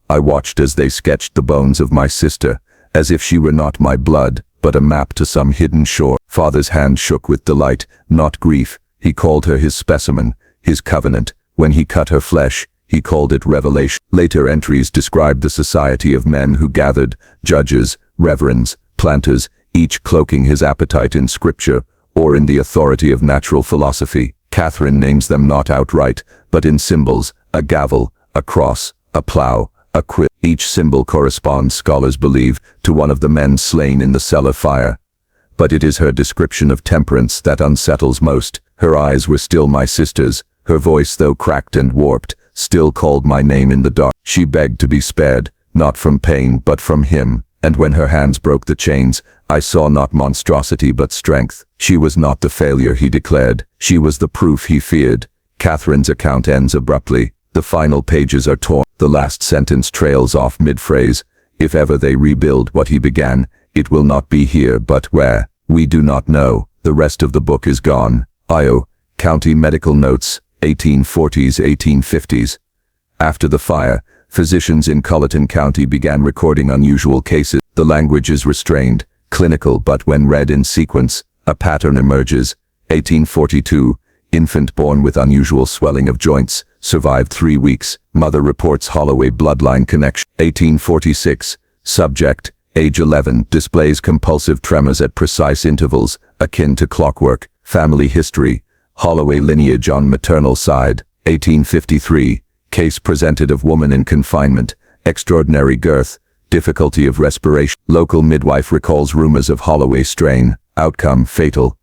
I watched as they sketched the bones of my sister, as if she were not my blood, but a map to some hidden shore. Father's hand shook with delight, not grief. He called her his specimen, his covenant. When he cut her flesh, he called it revelation. Later entries described the society of men who gathered, judges, reverends, planters, each cloaking his appetite in scripture or in the authority of natural philosophy. Catherine names them not outright, but in symbols: a gavel, a cross, a plough, a quill. Each symbol corresponds, scholars believe, to one of the men slain in the cellar fire. But it is her description of temperance that unsettles most. Her eyes were still my sister's. Her voice, though cracked and warped, still called my name in the dark. She begged to be spared, not from pain but from him. And when her hands broke the chains, I saw not monstrosity but strength. She was not the failure he declared. She was the proof he feared. Catherine's account ends abruptly. The final pages are torn. The last sentence trails off mid-phrase. If ever they rebuild what he began, it will not be here but where. We do not know. The rest of the book is gone. Io. County Medical Notes, 1840s, 1850s. After the fire, physicians in Colleton County began recording unusual cases. The language is restrained, clinical, but when read in sequence, a pattern emerges. 1842, infant born with unusual swelling of joints, survived 3 weeks. Mother reports Holloway bloodline connection. 1846, subject, age 11, displays compulsive tremors at precise intervals, akin to clockwork. Family history, Holloway lineage on maternal side. 1853, case presented of woman in confinement, extraordinary girth, difficulty of respiration. Local midwife recalls rumors of Holloway strain, outcome fatal.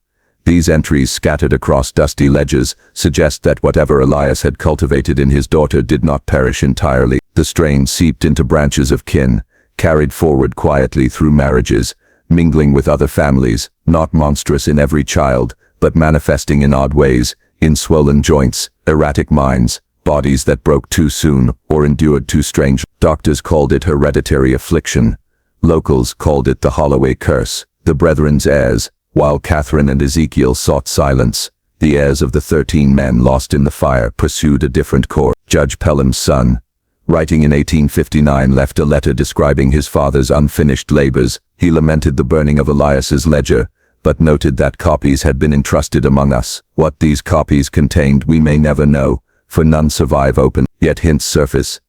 These entries, scattered across dusty ledgers, suggest that whatever Elias had cultivated in his daughter did not perish entirely. The strain seeped into branches of kin, carried forward quietly through marriages, mingling with other families, not monstrous in every child, but manifesting in odd ways, in swollen joints, erratic minds, bodies that broke too soon or endured too strange. Doctors called it hereditary affliction. Locals called it the Holloway curse. The brethren's heirs, while Catherine and Ezekiel sought silence, the heirs of the 13 men lost in the fire pursued a different course. Judge Pelham's son, writing in 1859, left a letter describing his father's unfinished labors. He lamented the burning of Elias's ledger, but noted that copies had been entrusted among us. What these copies contained we may never know, for none survive open, yet hints surface.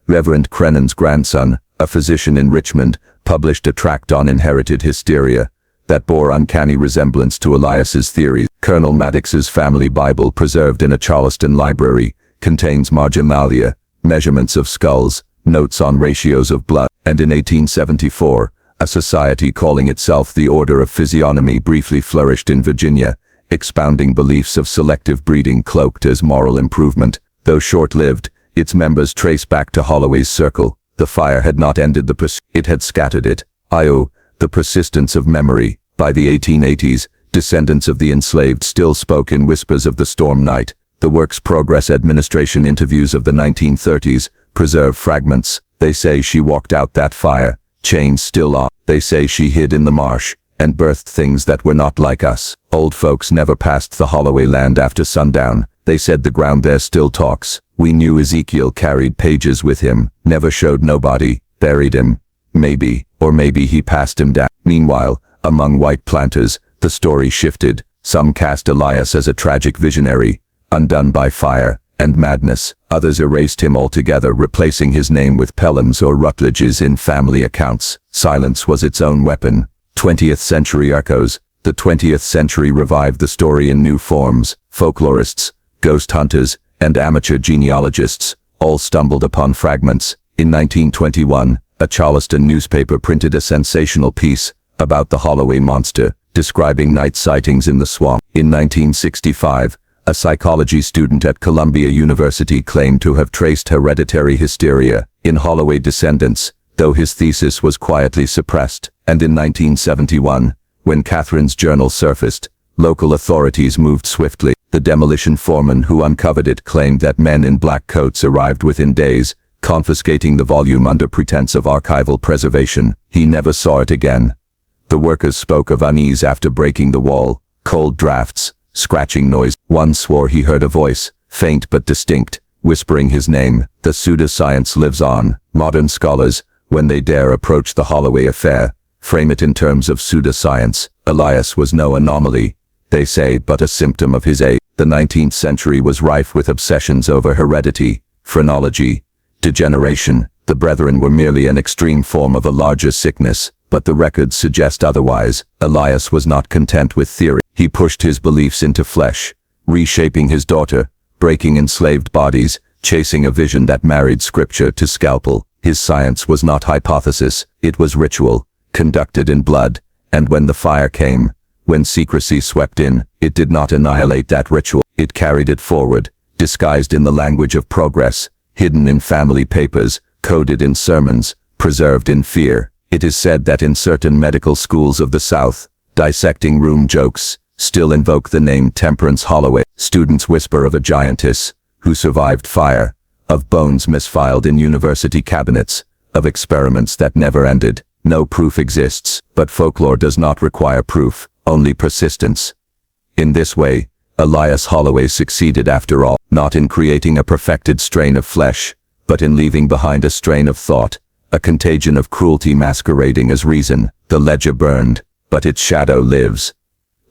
Reverend Crennan's grandson, a physician in Richmond, published a tract on inherited hysteria that bore uncanny resemblance to Elias's theories. Colonel Maddox's family Bible, preserved in a Charleston library, contains marginalia, measurements of skulls, notes on ratios of blood, and in 1874, a society calling itself the Order of Physiognomy briefly flourished in Virginia, expounding beliefs of selective breeding cloaked as moral improvement. Though short-lived, its members trace back to Holloway's circle. The fire had not ended the pursuit, it had scattered it. Io. The persistence of memory. By the 1880s, descendants of the enslaved still spoke in whispers of the storm night. The Works Progress Administration interviews of the 1930s preserve fragments. They say she walked out that fire, chains still on. They say she hid in the marsh and birthed things that were not like us. Old folks never passed the Holloway land after sundown. They said the ground there still talks. We knew Ezekiel carried pages with him, never showed nobody, buried him. Maybe, or maybe he passed him down. Meanwhile, among white planters, the story shifted. Some cast Elias as a tragic visionary, undone by fire and madness. Others erased him altogether, replacing his name with Pelham's or Rutledge's in family accounts. Silence was its own weapon. 20th century echoes. The 20th century revived the story in new forms. Folklorists, ghost hunters, and amateur genealogists all stumbled upon fragments. In 1921, a Charleston newspaper printed a sensational piece about the Holloway monster, describing night sightings in the swamp. In 1965, a psychology student at Columbia University claimed to have traced hereditary hysteria in Holloway descendants, though his thesis was quietly suppressed. And in 1971, when Catherine's journal surfaced, local authorities moved swiftly. The demolition foreman who uncovered it claimed that men in black coats arrived within days, confiscating the volume under pretense of archival preservation. He never saw it again. The workers spoke of unease after breaking the wall, cold drafts, scratching noise. One swore he heard a voice, faint but distinct, whispering his name. The pseudoscience lives on. Modern scholars, when they dare approach the Holloway affair, frame it in terms of pseudoscience. Elias was no anomaly, they say, but a symptom of his age. The 19th century was rife with obsessions over heredity, phrenology, degeneration. The Brethren were merely an extreme form of a larger sickness, but the records suggest otherwise. Elias was not content with theory. He pushed his beliefs into flesh, reshaping his daughter, breaking enslaved bodies, chasing a vision that married scripture to scalpel. His science was not hypothesis, it was ritual, conducted in blood, and when the fire came, when secrecy swept in, it did not annihilate that ritual, it carried it forward, disguised in the language of progress, hidden in family papers, coded in sermons, preserved in fear. It is said that in certain medical schools of the South, dissecting room jokes still invoke the name Temperance Holloway. Students whisper of a giantess who survived fire, of bones misfiled in university cabinets, of experiments that never ended. No proof exists, but folklore does not require proof, only persistence. In this way, Elias Holloway succeeded after all, not in creating a perfected strain of flesh, but in leaving behind a strain of thought, a contagion of cruelty masquerading as reason. The ledger burned, but its shadow lives.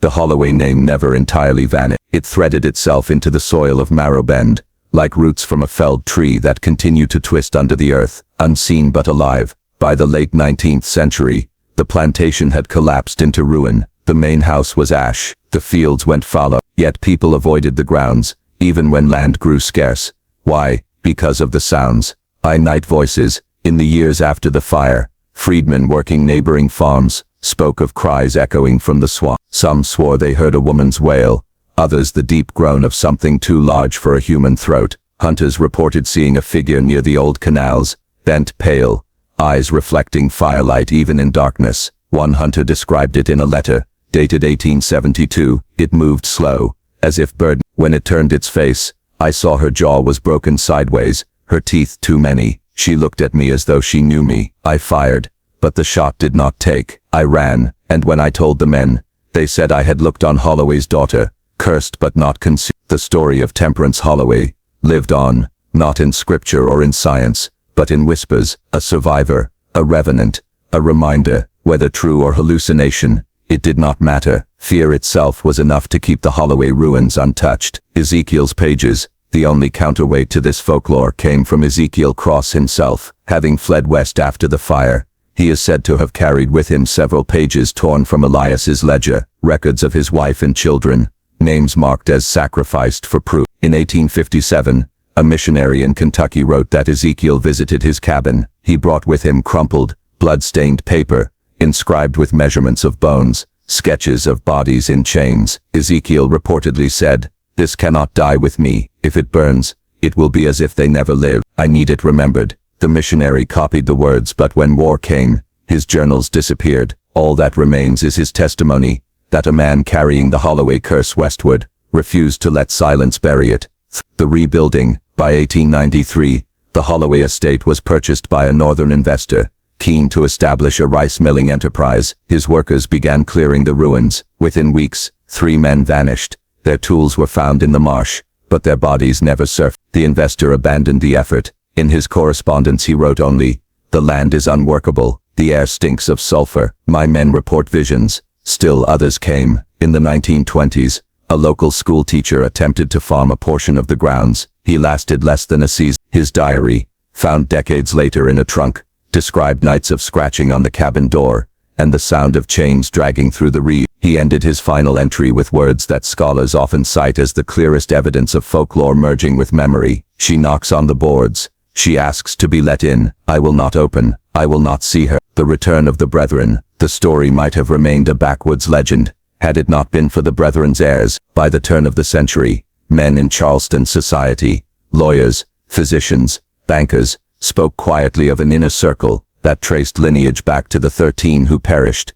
The Holloway name never entirely vanished. It threaded itself into the soil of Marrowbend, like roots from a felled tree that continue to twist under the earth, unseen but alive. By the late 19th century, the plantation had collapsed into ruin. The main house was ash, the fields went fallow, yet people avoided the grounds, even when land grew scarce. Why? Because of the sounds. Night voices. In the years after the fire, freedmen working neighboring farms spoke of cries echoing from the swamp. Some swore they heard a woman's wail, others the deep groan of something too large for a human throat. Hunters reported seeing a figure near the old canals, bent pale, eyes reflecting firelight even in darkness. One hunter described it in a letter, dated 1872. It moved slow, as if burdened. When it turned its face, I saw her jaw was broken sideways, her teeth too many. She looked at me as though she knew me. I fired, but the shot did not take. I ran, and when I told the men, they said I had looked on Holloway's daughter, cursed but not consumed. The story of Temperance Holloway lived on, not in scripture or in science, but in whispers, a survivor, a revenant, a reminder. Whether true or hallucination, it did not matter. Fear itself was enough to keep the Holloway ruins untouched. Ezekiel's pages. The only counterweight to this folklore came from Ezekiel Cross himself. Having fled west after the fire, he is said to have carried with him several pages torn from Elias's ledger, records of his wife and children, names marked as sacrificed for proof. In 1857, a missionary in Kentucky wrote that Ezekiel visited his cabin. He brought with him crumpled, blood-stained paper, inscribed with measurements of bones, sketches of bodies in chains. Ezekiel reportedly said, "This cannot die with me. If it burns, it will be as if they never lived. I need it remembered." The missionary copied the words, but when war came, his journals disappeared. All that remains is his testimony, that a man carrying the Holloway curse westward refused to let silence bury it. The rebuilding. By 1893, the Holloway estate was purchased by a northern investor, keen to establish a rice milling enterprise. His workers began clearing the ruins. Within weeks, 3 men vanished. Their tools were found in the marsh, but their bodies never surfaced. The investor abandoned the effort. In his correspondence he wrote only, "The land is unworkable, the air stinks of sulfur. My men report visions." Still others came. In the 1920s, a local school teacher attempted to farm a portion of the grounds. He lasted less than a season. His diary, found decades later in a trunk, described nights of scratching on the cabin door, and the sound of chains dragging through the reed. He ended his final entry with words that scholars often cite as the clearest evidence of folklore merging with memory. "She knocks on the boards. She asks to be let in. I will not open. I will not see her." The return of the Brethren. The story might have remained a backwoods legend, had it not been for the Brethren's heirs. By the turn of the century, men in Charleston society, lawyers, physicians, bankers, spoke quietly of an inner circle that traced lineage back to the 13 who perished.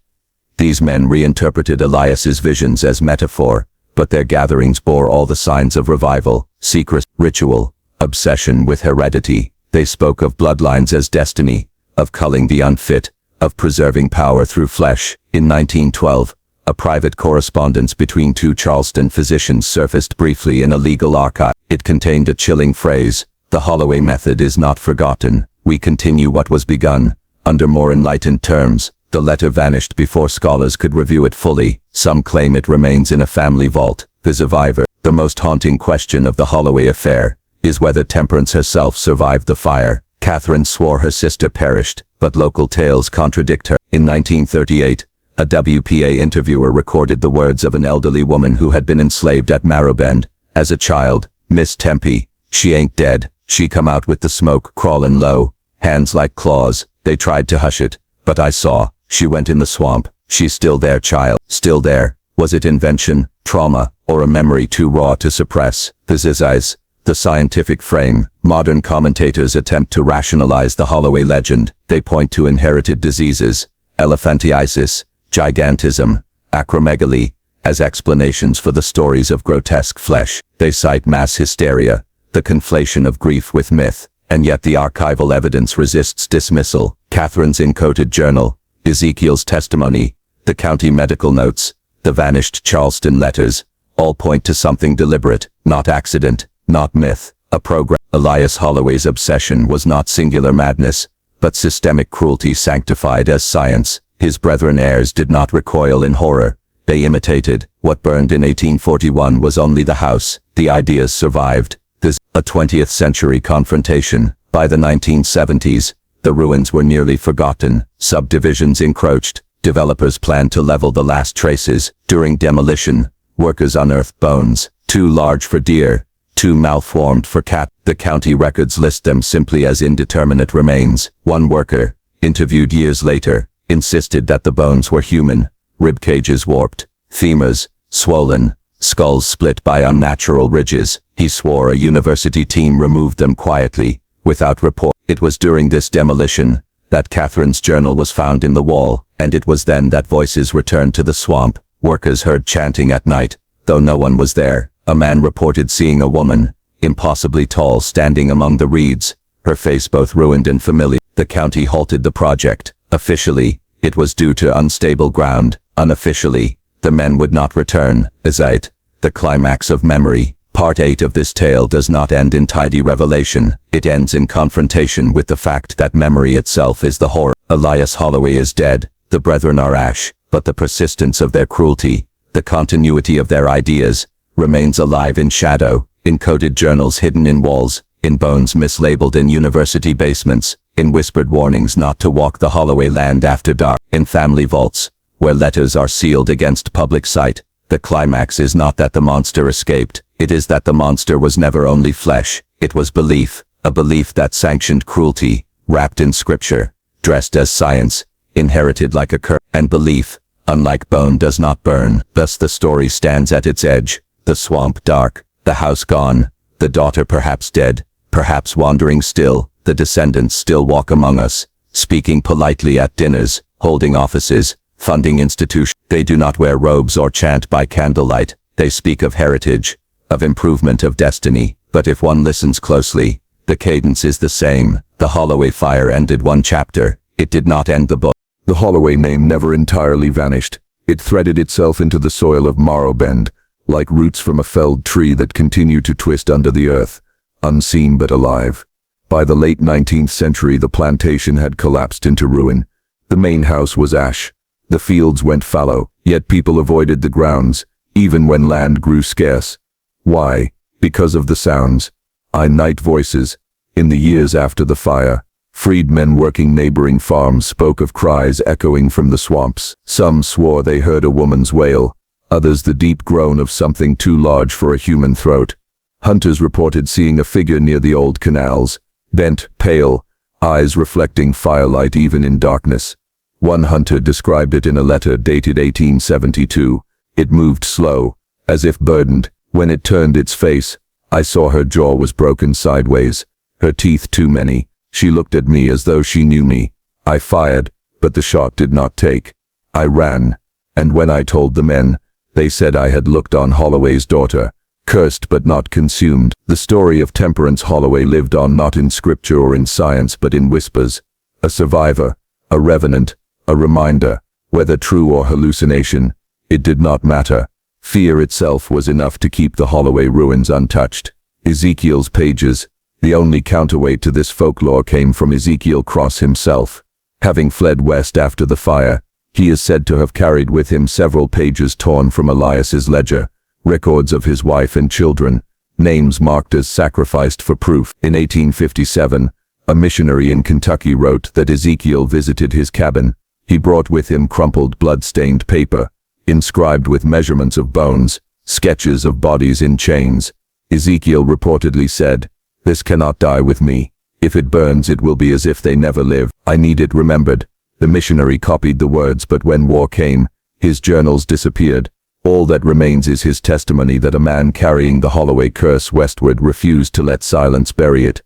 These men reinterpreted Elias's visions as metaphor, but their gatherings bore all the signs of revival, secret, ritual, obsession with heredity. They spoke of bloodlines as destiny, of culling the unfit, of preserving power through flesh. In 1912, a private correspondence between 2 Charleston physicians surfaced briefly in a legal archive. It contained a chilling phrase, "The Holloway method is not forgotten. We continue what was begun, under more enlightened terms." The letter vanished before scholars could review it fully. Some claim it remains in a family vault. The survivor. The most haunting question of the Holloway affair is whether Temperance herself survived the fire. Catherine swore her sister perished, but local tales contradict her. In 1938, a WPA interviewer recorded the words of an elderly woman who had been enslaved at Marrowbend. As a child, Miss Tempe, she ain't dead. She come out with the smoke crawling low, hands like claws. They tried to hush it, but I saw. She went in the swamp. She's still there, child. Still there. Was it invention, trauma, or a memory too raw to suppress? The disease, the scientific frame. Modern commentators attempt to rationalize the Holloway legend. They point to inherited diseases, elephantiasis, gigantism, acromegaly, as explanations for the stories of grotesque flesh. They cite mass hysteria, the conflation of grief with myth, and yet the archival evidence resists dismissal. Catherine's encoded journal, Ezekiel's testimony, the county medical notes, the vanished Charleston letters, all point to something deliberate, not accident, not myth, a program. Elias Holloway's obsession was not singular madness, but systemic cruelty sanctified as science. His brethren heirs did not recoil in horror. They imitated. What burned in 1841 was only the house. The ideas survived. There's a 20th century confrontation. By the 1970s, the ruins were nearly forgotten. Subdivisions encroached. Developers planned to level the last traces. During demolition, workers unearthed bones, too large for deer, too malformed for cat. The county records list them simply as indeterminate remains. One worker, interviewed years later, insisted that the bones were human, rib cages warped, femurs swollen, skulls split by unnatural ridges. He swore a university team removed them quietly, without report. It was during this demolition that Catherine's journal was found in the wall, and it was then that voices returned to the swamp. Workers heard chanting at night, though no one was there. A man reported seeing a woman, impossibly tall, standing among the reeds, her face both ruined and familiar. The county halted the project. Officially, it was due to unstable ground. Unofficially, the men would not return. Azite, the climax of memory. Part 8 of this tale does not end in tidy revelation. It ends in confrontation with the fact that memory itself is the horror. Elias Holloway is dead. The brethren are ash, but the persistence of their cruelty, the continuity of their ideas, remains alive in shadow, in coded journals hidden in walls, in bones mislabeled in university basements, in whispered warnings not to walk the Holloway land after dark, in family vaults, where letters are sealed against public sight. The climax is not that the monster escaped, it is that the monster was never only flesh, it was belief, a belief that sanctioned cruelty, wrapped in scripture, dressed as science, inherited like a curse, and belief, unlike bone, does not burn. Thus the story stands at its edge. The swamp dark, the house gone, the daughter perhaps dead, perhaps wandering still. The descendants still walk among us, speaking politely at dinners, holding offices, funding institutions. They do not wear robes or chant by candlelight. They speak of heritage, of improvement, of destiny. But if one listens closely, the cadence is the same. The Holloway fire ended one chapter. It did not end the book. The Holloway name never entirely vanished. It threaded itself into the soil of Marrowbend, like roots from a felled tree that continue to twist under the earth, unseen but alive. By the late 19th century, the plantation had collapsed into ruin. The main house was ash. The fields went fallow, yet people avoided the grounds, even when land grew scarce. Why? Because of the sounds. Night voices. In the years after the fire, freedmen working neighboring farms spoke of cries echoing from the swamps. Some swore they heard a woman's wail, others the deep groan of something too large for a human throat. Hunters reported seeing a figure near the old canals, bent, pale, eyes reflecting firelight even in darkness. One hunter described it in a letter dated 1872. It moved slow, as if burdened. When it turned its face, I saw her jaw was broken sideways, her teeth too many. She looked at me as though she knew me. I fired, but the shot did not take. I ran, and when I told the men, they said I had looked on Holloway's daughter, cursed but not consumed. The story of Temperance Holloway lived on not in scripture or in science but in whispers. A survivor, a revenant, a reminder. Whether true or hallucination, it did not matter. Fear itself was enough to keep the Holloway ruins untouched. Ezekiel's pages. The only counterweight to this folklore came from Ezekiel Cross himself. Having fled west after the fire, He is said to have carried with him several pages torn from Elias's ledger, records of his wife and children, names marked as sacrificed for proof. In 1857, a missionary in Kentucky wrote that Ezekiel visited his cabin. He brought with him crumpled blood-stained paper, inscribed with measurements of bones, sketches of bodies in chains. Ezekiel reportedly said, "This cannot die with me. If it burns, it will be as if they never live. I need it remembered." The missionary copied the words, but when war came, his journals disappeared. All that remains is his testimony that a man carrying the Holloway curse westward refused to let silence bury it.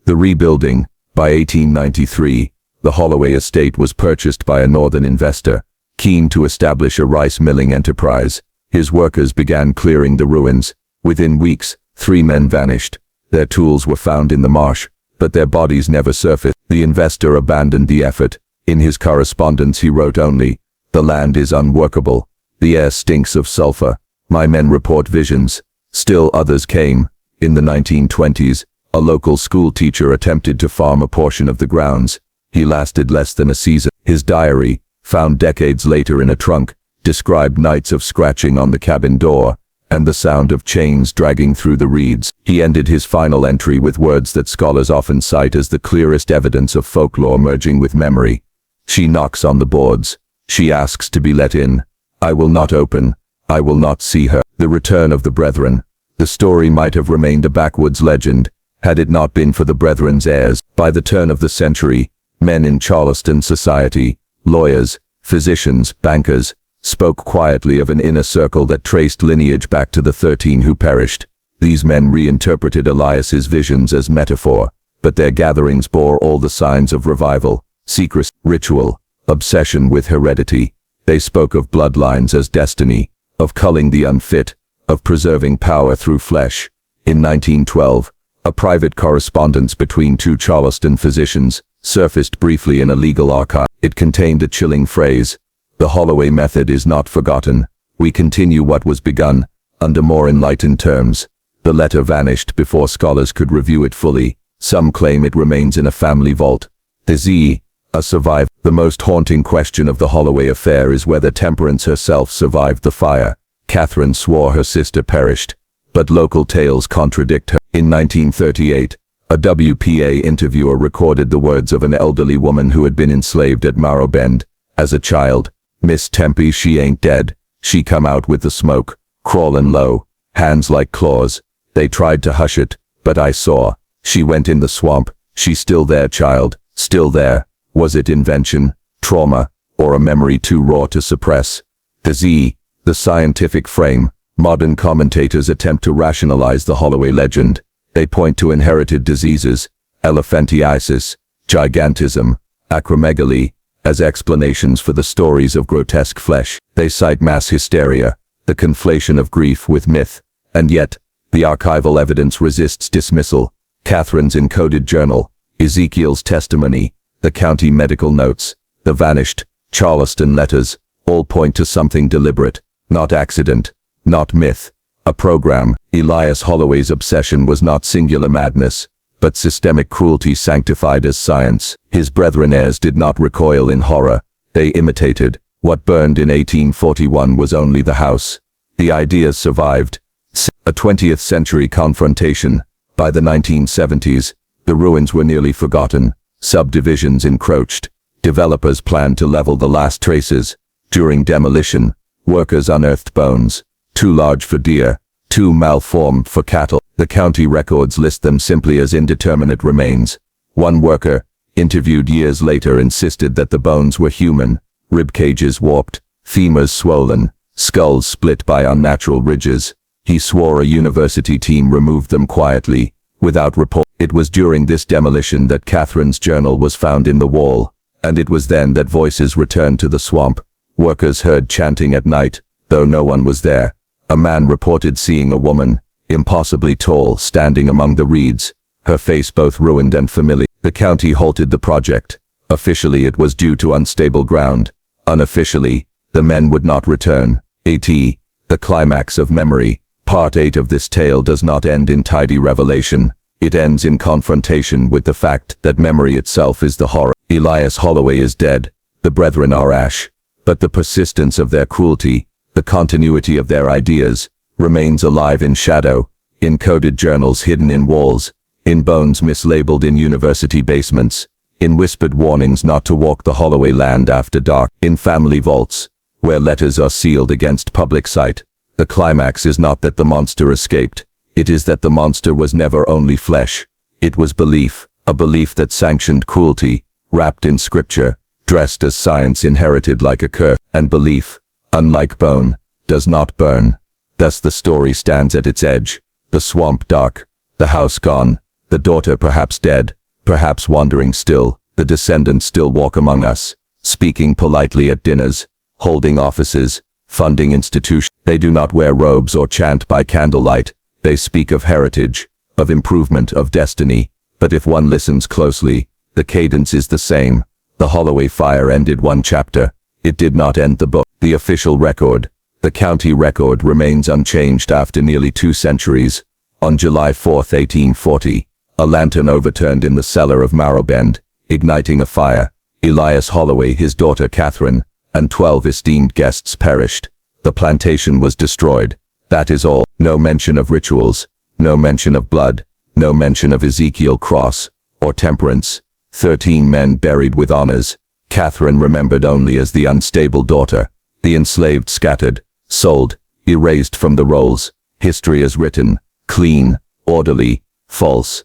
The rebuilding. By 1893, the Holloway estate was purchased by a northern investor, keen to establish a rice milling enterprise. His workers began clearing the ruins. Within weeks, 3 men vanished. Their tools were found in the marsh, but their bodies never surfaced. The investor abandoned the effort. In his correspondence he wrote only, "The land is unworkable. The air stinks of sulfur. My men report visions." Still others came. In the 1920s, a local school teacher attempted to farm a portion of the grounds. He lasted less than a season. His diary, found decades later in a trunk, described nights of scratching on the cabin door, and the sound of chains dragging through the reeds. He ended his final entry with words that scholars often cite as the clearest evidence of folklore merging with memory. "She knocks on the boards. She asks to be let in. I will not open. I will not see her." The return of the Brethren. The story might have remained a backwoods legend, had it not been for the Brethren's heirs. By the turn of the century, men in Charleston society, lawyers, physicians, bankers, spoke quietly of an inner circle that traced lineage back to the 13 who perished. These men reinterpreted Elias's visions as metaphor, but their gatherings bore all the signs of revival, secrecy, ritual, obsession with heredity. They spoke of bloodlines as destiny, of culling the unfit, of preserving power through flesh. In 1912, a private correspondence between 2 Charleston physicians surfaced briefly in a legal archive. It contained a chilling phrase: "The Holloway method is not forgotten. We continue what was begun, under more enlightened terms." The letter vanished before scholars could review it fully. Some claim it remains in a family vault. A survivor. The most haunting question of the Holloway affair is whether Temperance herself survived the fire. Catherine swore her sister perished, but local tales contradict her. In 1938, a WPA interviewer recorded the words of an elderly woman who had been enslaved at Morrow Bend. As a child, "Miss Tempe, she ain't dead. She come out with the smoke, crawlin' low, hands like claws. They tried to hush it, but I saw. She went in the swamp. She's still there, child, still there." Was it invention, trauma, or a memory too raw to suppress? The scientific frame. Modern commentators attempt to rationalize the Holloway legend. They point to inherited diseases, elephantiasis, gigantism, acromegaly, as explanations for the stories of grotesque flesh. They cite mass hysteria, the conflation of grief with myth, and yet, the archival evidence resists dismissal. Catherine's encoded journal, Ezekiel's testimony, the county medical notes, the vanished Charleston letters, all point to something deliberate, not accident, not myth, a program. Elias Holloway's obsession was not singular madness, but systemic cruelty sanctified as science. His brethren heirs did not recoil in horror. They imitated. What burned in 1841 was only the house. The ideas survived. A 20th century confrontation. By the 1970s, the ruins were nearly forgotten. Subdivisions encroached. Developers planned to level the last traces. During demolition, workers unearthed bones, too large for deer, too malformed for cattle. The county records list them simply as indeterminate remains. One worker, interviewed years later, insisted that the bones were human, rib cages warped, femurs swollen, skulls split by unnatural ridges. He swore a university team removed them quietly, without report. It was during this demolition that Catherine's journal was found in the wall, and it was then that voices returned to the swamp. Workers heard chanting at night, though no one was there. A man reported seeing a woman, impossibly tall, standing among the reeds, her face both ruined and familiar. The county halted the project. Officially it was due to unstable ground. Unofficially, the men would not return. The climax of memory. Part 8 of this tale does not end in tidy revelation. It ends in confrontation with the fact that memory itself is the horror. Elias Holloway is dead. The brethren are ash. But But the persistence of their cruelty, the continuity of their ideas, remains alive in shadow, in coded journals hidden in walls, in bones mislabeled in university basements, in whispered warnings not to walk the Holloway land after dark, in family vaults, where letters are sealed against public sight. The climax is not that the monster escaped, it is that the monster was never only flesh. It was belief, a belief that sanctioned cruelty, wrapped in scripture, dressed as science inherited like a curse, and belief, unlike bone, does not burn. Thus the story stands at its edge, the swamp dark, the house gone, the daughter perhaps dead, perhaps wandering still, the descendants still walk among us, speaking politely at dinners, holding offices, funding institutions. They do not wear robes or chant by candlelight, they speak of heritage, of improvement, of destiny, but if one listens closely, the cadence is the same. The Holloway fire ended one chapter, it did not end the book. The official record, the county record, remains unchanged after nearly 2 centuries. On July 4, 1840, a lantern overturned in the cellar of Marrowbend, igniting a fire. Elias Holloway, his daughter Catherine, and 12 esteemed guests perished. The plantation was destroyed. That is all. No mention of rituals, no mention of blood, no mention of Ezekiel cross, or temperance. 13 men buried with honors. Catherine remembered only as the unstable daughter, the enslaved scattered, sold, erased from the rolls. History is written, clean, orderly, false.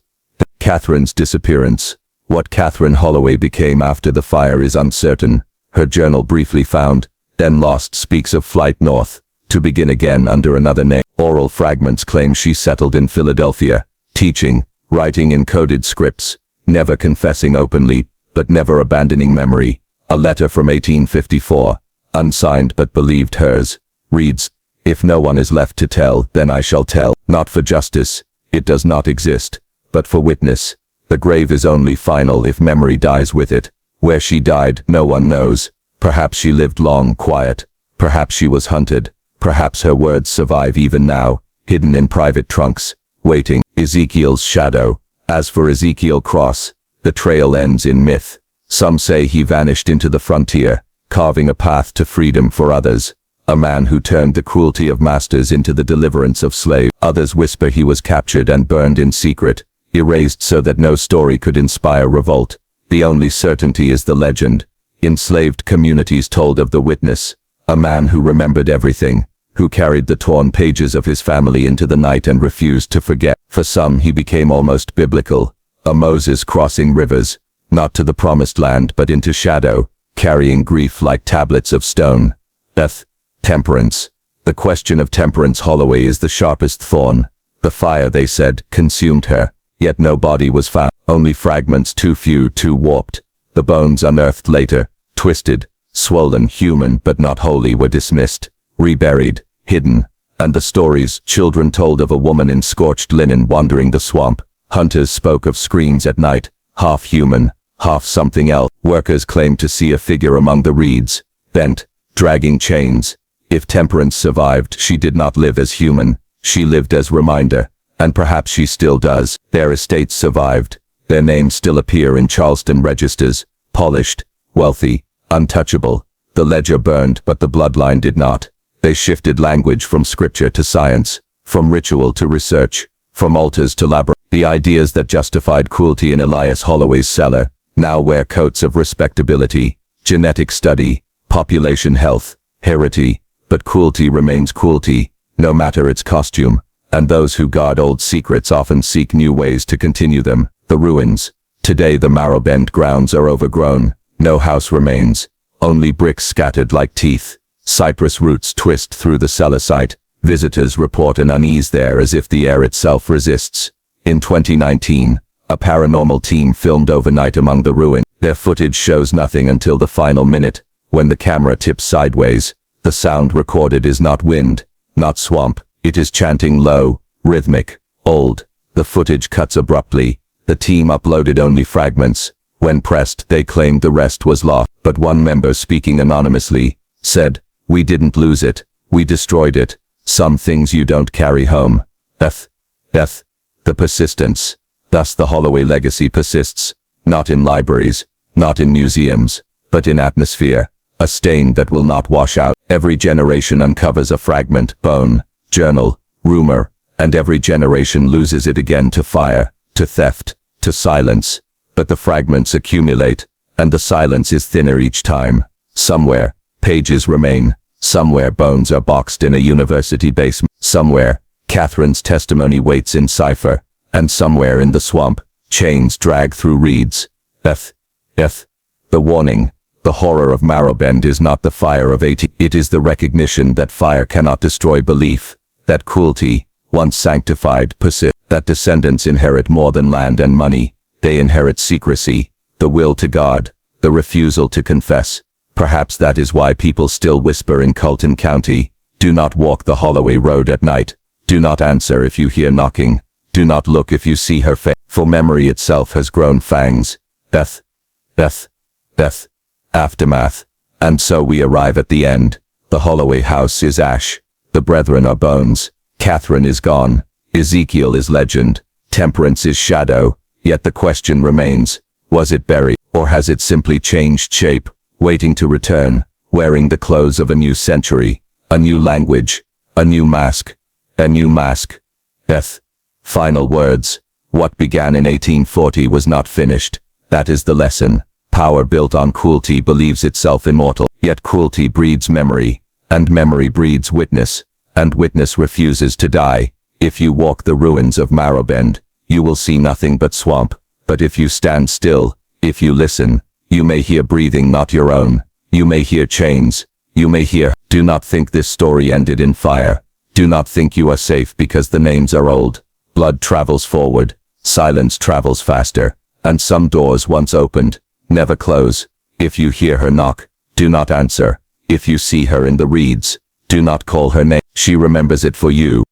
Catherine's disappearance. What Catherine Holloway became after the fire is uncertain. Her journal, briefly found, then lost, speaks of flight north, to begin again under another name. Oral fragments claim she settled in Philadelphia, teaching, writing in coded scripts, never confessing openly, but never abandoning memory. A letter from 1854, unsigned but believed hers, reads, "If no one is left to tell, then I shall tell, not for justice, it does not exist, but for witness. The grave is only final if memory dies with it. Where she died, no one knows. Perhaps she lived long, quiet. Perhaps she was hunted. Perhaps her words survive even now, hidden in private trunks, waiting." Ezekiel's shadow. As for Ezekiel Cross, the trail ends in myth. Some say he vanished into the frontier, carving a path to freedom for others. A man who turned the cruelty of masters into the deliverance of slaves. Others whisper he was captured and burned in secret, erased so that no story could inspire revolt. The only certainty is the legend. Enslaved communities told of the witness, a man who remembered everything, who carried the torn pages of his family into the night and refused to forget. For some he became almost biblical, a Moses crossing rivers, not to the promised land but into shadow, carrying grief like tablets of stone. Death. Temperance. The question of temperance Holloway is the sharpest thorn. The fire, they said, consumed her, yet no body was found, only fragments too few, too warped. The bones unearthed later, twisted, swollen, human but not wholly, were dismissed, reburied, hidden. And the stories children told of a woman in scorched linen wandering the swamp. Hunters spoke of screams at night, half human, half something else. Workers claimed to see a figure among the reeds, bent, dragging chains. If temperance survived, she did not live as human, she lived as reminder, and perhaps she still does. Their estates survived, their names still appear in Charleston registers, polished, wealthy, untouchable. The ledger burned, but the bloodline did not. They shifted language from scripture to science, from ritual to research, from altars to labyrinth. The ideas that justified cruelty in Elias Holloway's cellar now wear coats of respectability, genetic study, population health, heredity. But cruelty remains cruelty, no matter its costume, and those who guard old secrets often seek new ways to continue them. The ruins. Today the Marrowbend grounds are overgrown, no house remains, only bricks scattered like teeth. Cypress roots twist through the cellar site. Visitors report an unease there as if the air itself resists. In 2019, a paranormal team filmed overnight among the ruins. Their footage shows nothing until the final minute, when the camera tips sideways. The sound recorded is not wind, not swamp, it is chanting low, rhythmic, old. The footage cuts abruptly. The team uploaded only fragments. When pressed, they claimed the rest was lost. But one member, speaking anonymously, said, "We didn't lose it, we destroyed it. Some things you don't carry home." Death. Death. The persistence. Thus the Holloway legacy persists, not in libraries, not in museums, but in atmosphere. a stain that will not wash out. Every generation uncovers a fragment, bone, journal, rumor, and every generation loses it again to fire, to theft, to silence. But the fragments accumulate, and the silence is thinner each time. Somewhere, pages remain. Somewhere bones are boxed in a university basement. Somewhere, Catherine's testimony waits in cipher. And somewhere in the swamp, chains drag through reeds. The warning, the horror of Marrowbend is not the fire of 80. It is the recognition that fire cannot destroy belief, that cruelty, once sanctified, persists, that descendants inherit more than land and money. They inherit secrecy, the will to guard, the refusal to confess. Perhaps that is why people still whisper in Colton County, do not walk the Holloway Road at night. Do not answer if you hear knocking. Do not look if you see her face. For memory itself has grown fangs. Death. Aftermath. And so we arrive at the end. The Holloway house is ash. The brethren are bones. Catherine is gone. Ezekiel is legend. Temperance is shadow. Yet the question remains, was it buried, or has it simply changed shape, waiting to return, wearing the clothes of a new century, a new language, a new mask, a new mask? Death. Final words. What began in 1840 was not finished. That is the lesson. Power built on cruelty believes itself immortal, yet cruelty breeds memory, and memory breeds witness, and witness refuses to die. If you walk the ruins of Marrowbend, you will see nothing but swamp. But if you stand still, if you listen, you may hear breathing not your own. You may hear chains. You may hear. Do not think this story ended in fire. Do not think you are safe because the names are old. Blood travels forward. Silence travels faster. And some doors once opened, never close. If you hear her knock, do not answer. If you see her in the reeds, do not call her name. She remembers it for you.